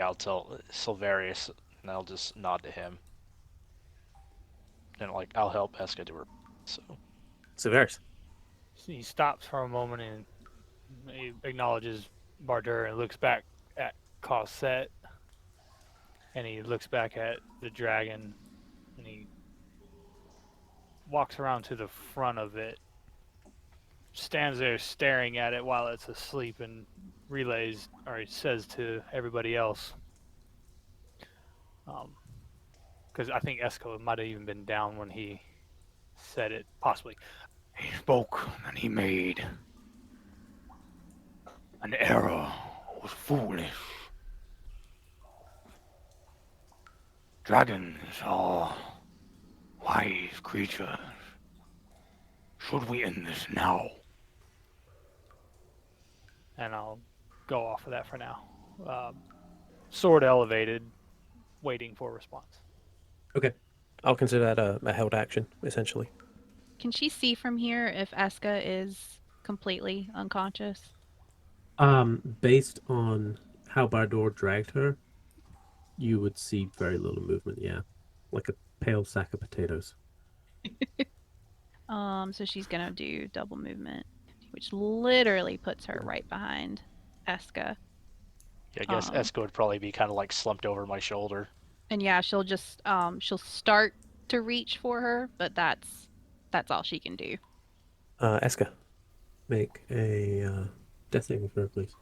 I'll tell Silverius, and I'll just nod to him, and like I'll help Eska do her. So Silveris. He stops for a moment and he acknowledges Bardur and looks back at Cosette. And he looks back at the dragon and he walks around to the front of it, stands there staring at it while it's asleep, and relays, or he says to everybody else, because I think Esco might have even been down when he said it, possibly. He spoke and he made. An error was foolish. Dragons are wise creatures. Should we end this now? And I'll go off of that for now. Sword elevated, waiting for a response. Okay. I'll consider that a held action, essentially. Can she see from here if Eska is completely unconscious? Based on how Bardor dragged her, you would see very little movement, yeah. Like a pale sack of potatoes. So she's gonna do double movement, which literally puts her right behind Eska. yeah, I guess Eska would probably be kind of like slumped over my shoulder. And yeah, she'll just she'll start to reach for her, but that's all she can do. Eska, make a death saving throw, please.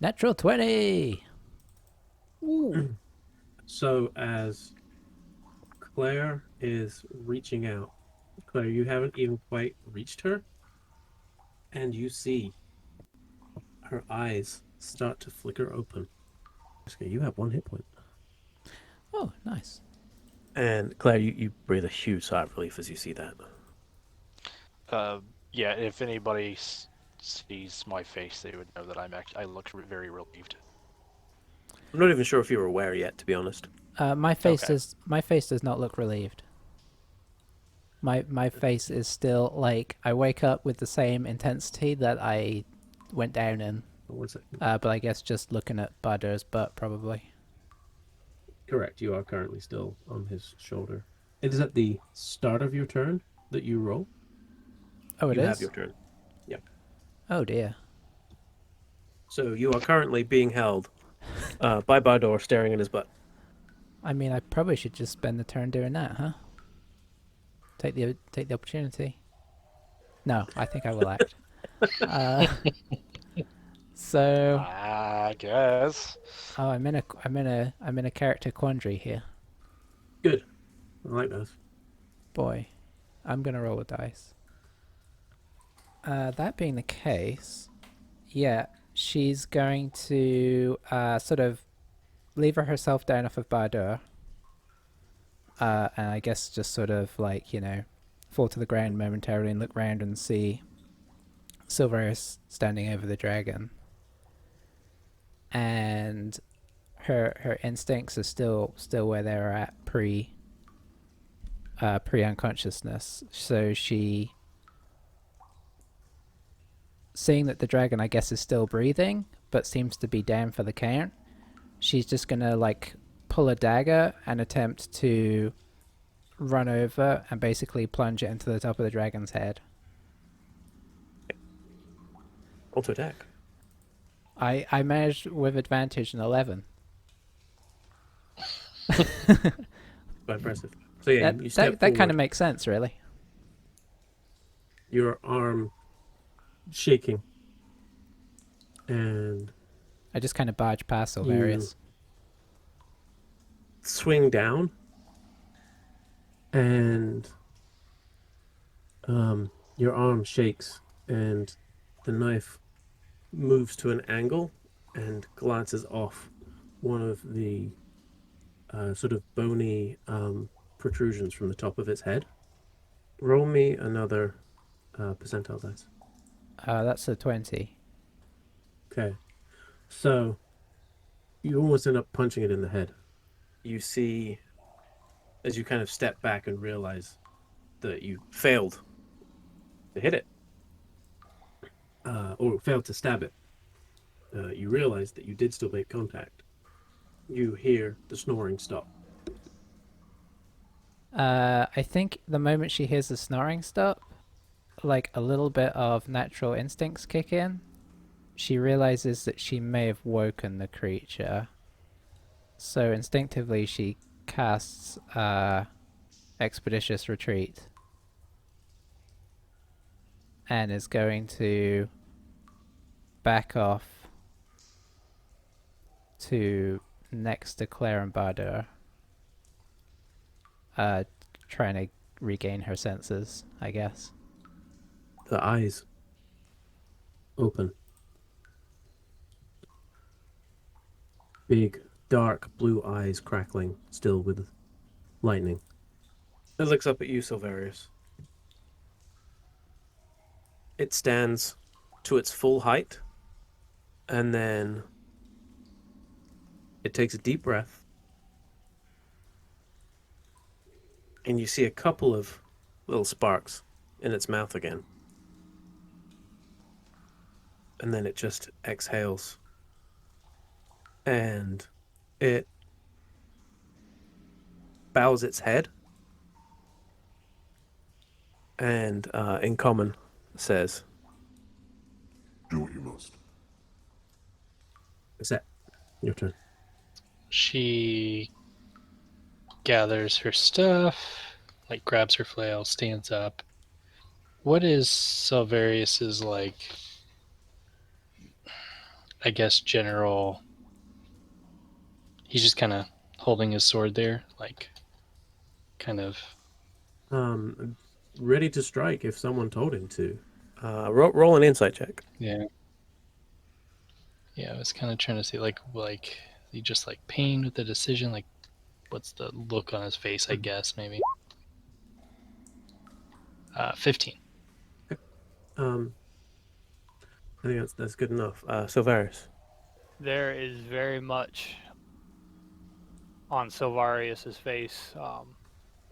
Natural 20! Ooh. So as Claire is reaching out, Claire, you haven't even quite reached her, and you see her eyes start to flicker open. Eska, you have 1 hit point. Oh, nice. And Claire, you breathe a huge sigh of relief as you see that. Yeah, if anybody sees my face, they would know that I look very relieved. I'm not even sure if you were aware yet, to be honest. My face Okay. does not look relieved. My face is still like I wake up with the same intensity that I went down in. One second. But I guess just looking at Bardur's butt probably. Correct. You are currently still on his shoulder. It is at the start of your turn that you roll. Oh, it You is. have your turn. Yep. Oh dear. So you are currently being held by Bardor, staring at his butt. I mean, I probably should just spend the turn doing that, huh? Take the opportunity. No, I think I will act. So, I guess. oh, I'm in a character quandary here. Good. I like those. Boy, I'm gonna roll a dice. That being the case, yeah, she's going to sort of lever herself down off of Bardur. And I guess just sort of like, fall to the ground momentarily and look round and see Silverus standing over the dragon. And her instincts are still where they were at pre unconsciousness. So she, seeing that the dragon I guess is still breathing but seems to be down for the count, she's just gonna like pull a dagger and attempt to run over and basically plunge it into the top of the dragon's head. Roll to attack. I managed with advantage an 11. Quite impressive. So yeah, you step That kind forward. of makes sense, really. Your arm shaking, and I just kind of barge past you Silverius. swing down, and your arm shakes, and the knife moves to an angle and glances off one of the sort of bony protrusions from the top of its head. Roll me another percentile dice. That's a 20. Okay. So you almost end up punching it in the head. You see, as you kind of step back and realize that you failed to hit it, or failed to stab it, you realize that you did still make contact. You hear the snoring stop. I think the moment she hears the snoring stop, like a little bit of natural instincts kick in. She realizes that she may have woken the creature. So instinctively she casts Expeditious Retreat. And is going to back off to next to Claire and Bardur. Trying to regain her senses, I guess. The eyes open. Big, dark blue eyes crackling, still with lightning. It looks up at you, Silverius. It stands to its full height, and then it takes a deep breath, and you see a couple of little sparks in its mouth again. And then it just exhales. And it bows its head and in common says, Do what you must. Set, your turn. She gathers her stuff, like grabs her flail, stands up. What is Silverius's, like, I guess, general... He's just kind of holding his sword there, like, kind of... Ready to strike if someone told him to. Roll an insight check. Yeah. Yeah, I was kind of trying to see, like, he just, like, pained with the decision? Like, what's the look on his face, I guess, maybe? 15. I think that's good enough. Silverius. There is very much on Silvarius's face,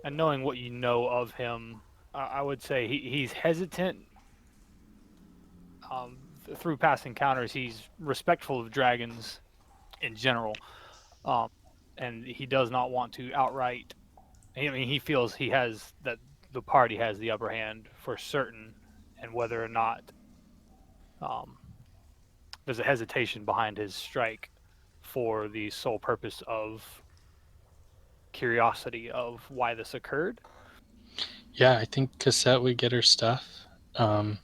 and knowing what you know of him, I would say he's hesitant. Through past encounters, he's respectful of dragons in general, and he does not want to outright. I mean, he feels he has that the party has the upper hand for certain, and whether or not there's a hesitation behind his strike for the sole purpose of curiosity of why this occurred. Yeah, I think Cassette would get her stuff. Kind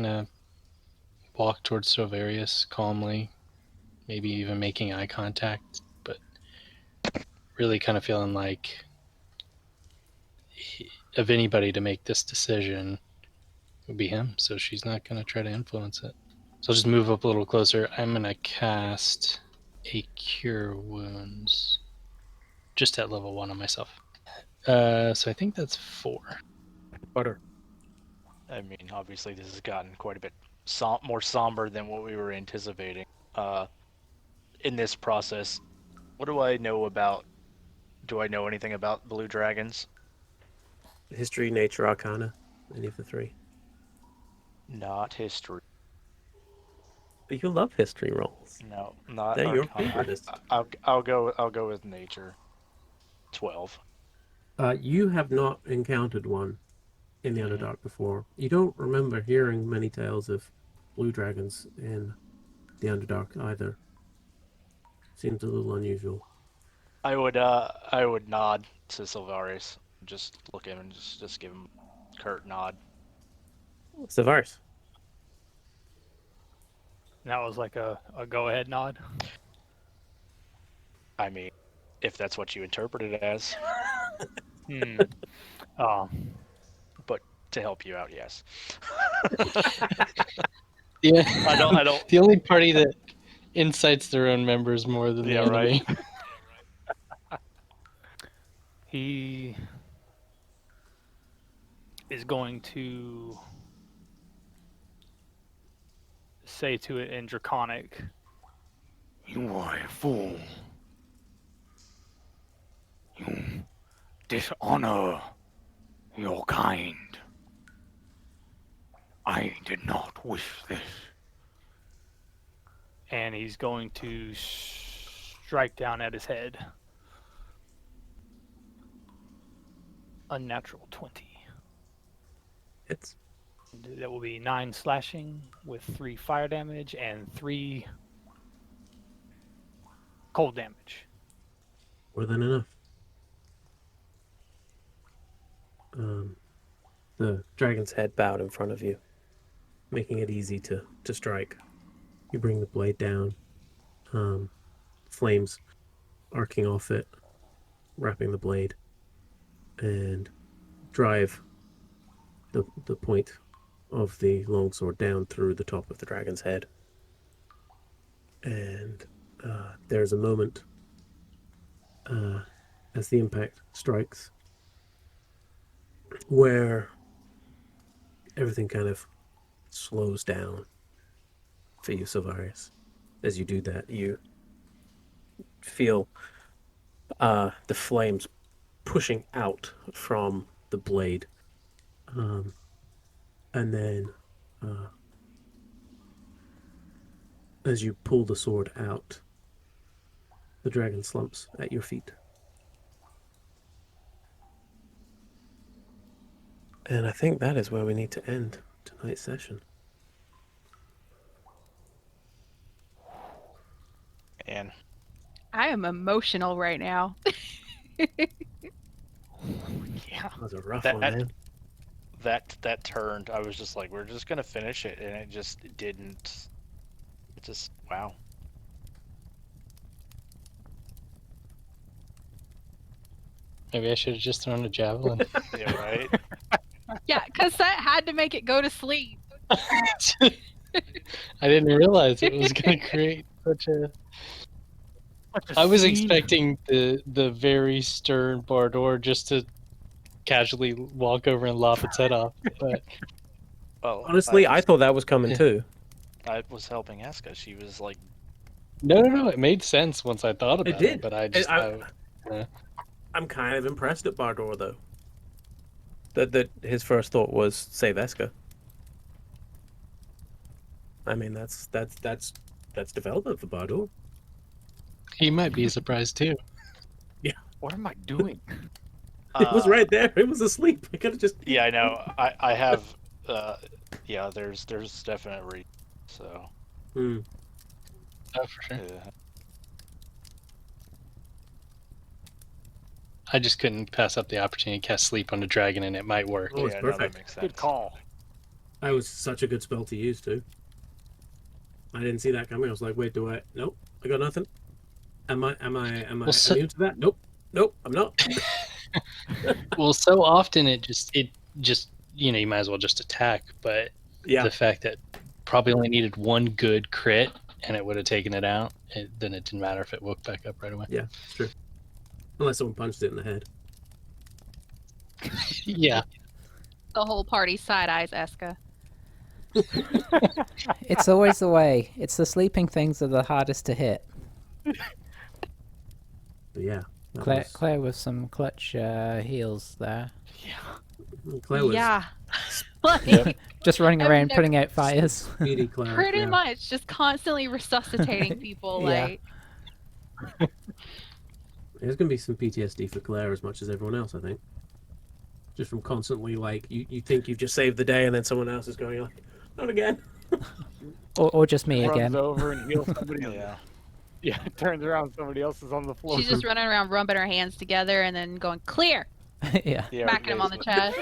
of walk towards Silvarius calmly, maybe even making eye contact, but really kind of feeling like of anybody to make this decision would be him. So she's not going to try to influence it. So I'll just move up a little closer. I'm going to cast a Cure Wounds just at level 1 on myself. So I think that's 4. Butter. I mean, obviously this has gotten quite a bit more somber than what we were anticipating. In this process, what do I know about? Do I know anything about blue dragons? History, nature, arcana. Any of the 3. Not history. But you love history rolls. No, not They're your arcana. favorite. I'll go with nature. 12. You have not encountered one in the Underdark before. You don't remember hearing many tales of blue dragons in the Underdark either. Seems a little unusual. I would nod to Silvarius. Just look at him and just give him a curt nod. Silvarius. And that was like a go-ahead nod. I mean, if that's what you interpret it as. But to help you out, yes. Yeah, I don't. The only party that incites their own members more than the enemy. Right. He is going to say to it in Draconic, You are a fool. You dishonor your kind. I did not wish this. and he's going to strike down at his head. Unnatural 20. Hits. That will be 9 slashing with 3 fire damage and 3 cold damage. More than enough. The dragon's head bowed in front of you, making it easy to strike. You bring the blade down, flames arcing off it, wrapping the blade, and drive the point of the longsword down through the top of the dragon's head. And there's a moment as the impact strikes where everything kind of slows down for you, Silvarius. As you do that, you feel the flames pushing out from the blade. And then as you pull the sword out, the dragon slumps at your feet. And I think that is where we need to end tonight's session. And I am emotional right now. Yeah. That was a rough That- one, man. that turned. I was just like, we're just gonna finish it, and it just didn't. It just wow. Maybe I should have just thrown a javelin. Yeah, right. Yeah, Cassette had to make it go to sleep. I didn't realize it was going to create such a. I was expecting the very stern Bardor just to casually walk over and lop its head off, but Well, Honestly, I thought that was coming Yeah. too. I was helping Eska. She was like No. It made sense once I thought about It did. but I And just I'm kind of impressed at Bardor though. That his first thought was save Eska. I mean, that's development for Bardor. he might be surprised too. What am I doing? It was right there. It was asleep. I could have just. Yeah, I know. I have. Yeah, there's definite reason. So. Hmm. Oh, for sure. Yeah. I just couldn't pass up the opportunity to cast Sleep on the dragon, and it might work. Oh, it's Yeah, no, perfect. that makes sense. Good call. That was such a good spell to use too. I didn't see that coming. I was like, wait, do I? Nope, I got nothing. Am I Well, so- immune to that? Nope, I'm not. Well, so often it just you know, you might as well just attack, but Yeah, the fact that probably only needed one good crit and it would have taken it out, then it didn't matter if it woke back up right away. yeah, it's true. Unless someone punched it in the head. Yeah. The whole party side eyes Eska. It's always the way. It's the sleeping things that are the hardest to hit. But yeah, Claire with some clutch heals there. Claire was Yeah. Like, Yep. Just running I've around never- putting out fires. speedy Claire. pretty yeah. much just constantly resuscitating people. Yeah. Like, There's gonna be some PTSD for Claire as much as everyone else, I think. Just from constantly like you think you've just saved the day, and then someone else is going like, not again. Or just me Runs again. over and heals somebody. Yeah. Yeah, turns around, somebody else is on the floor. she's just running around rubbing her hands together and then going, clear! Yeah. Yeah. Smacking him on the chest.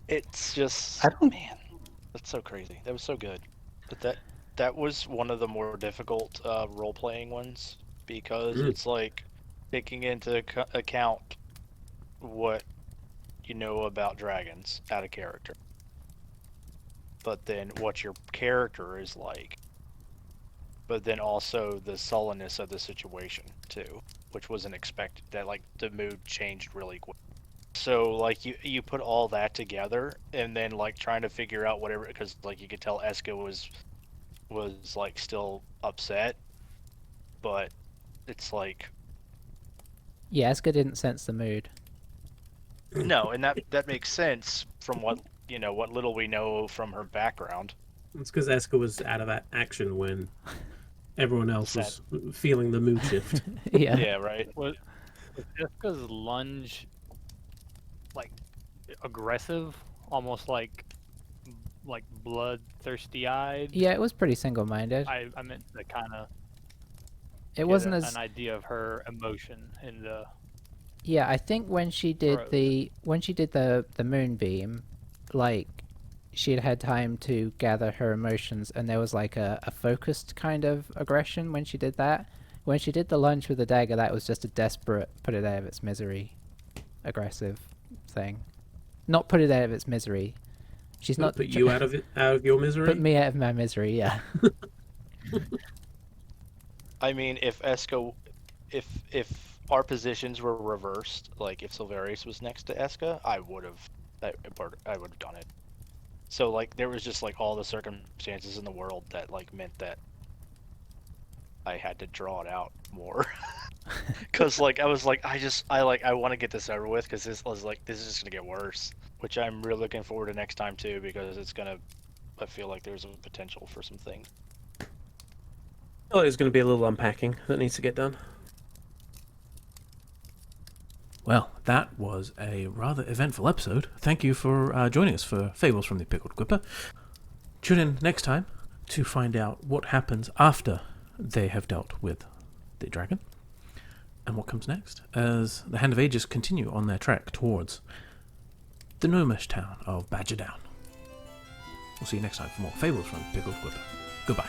It's just. I don't- Man, that's so crazy. That was so good. But that was one of the more difficult role playing ones because it's like taking into account what you know about dragons out of character, but then what your character is like, but then also the sullenness of the situation too, which wasn't expected. That like the mood changed really quick. So like you put all that together and then like trying to figure out whatever, because like you could tell Eska was like still upset, but it's like Yeah, Eska didn't sense the mood. no, and that makes sense from what what little we know from her background. It's because Eska was out of action when everyone else was feeling the mood shift. Yeah. Yeah, right. Was Jessica's lunge like aggressive, almost like bloodthirsty eyed? Yeah, it was pretty single-minded. I meant to kind of It wasn't an as idea of her emotion in the yeah. I think when she did Throat. the moonbeam, like she had had time to gather her emotions, and there was like a focused kind of aggression when she did that. When she did the lunge with the dagger, that was just a desperate put it out of its misery, aggressive thing. Not put it out of its misery. She's not put you out of your misery. put me out of my misery. Yeah. I mean, if Eska, if our positions were reversed, like if Silverius was next to Eska, I would have done it. So like there was just like all the circumstances in the world that like meant that I had to draw it out more. Cause like I was like I want to get this over with because this is just gonna get worse. Which I'm really looking forward to next time too, because I feel like there's a potential for some things. Oh, there's going to be a little unpacking that needs to get done. Well, that was a rather eventful episode. Thank you for joining us for Fables from the Pickled Quipper. Tune in next time to find out what happens after they have dealt with the dragon and what comes next as the Hand of Aegis continue on their trek towards the gnomish town of Badger Down. We'll see you next time for more Fables from Pickled Quipper. Goodbye.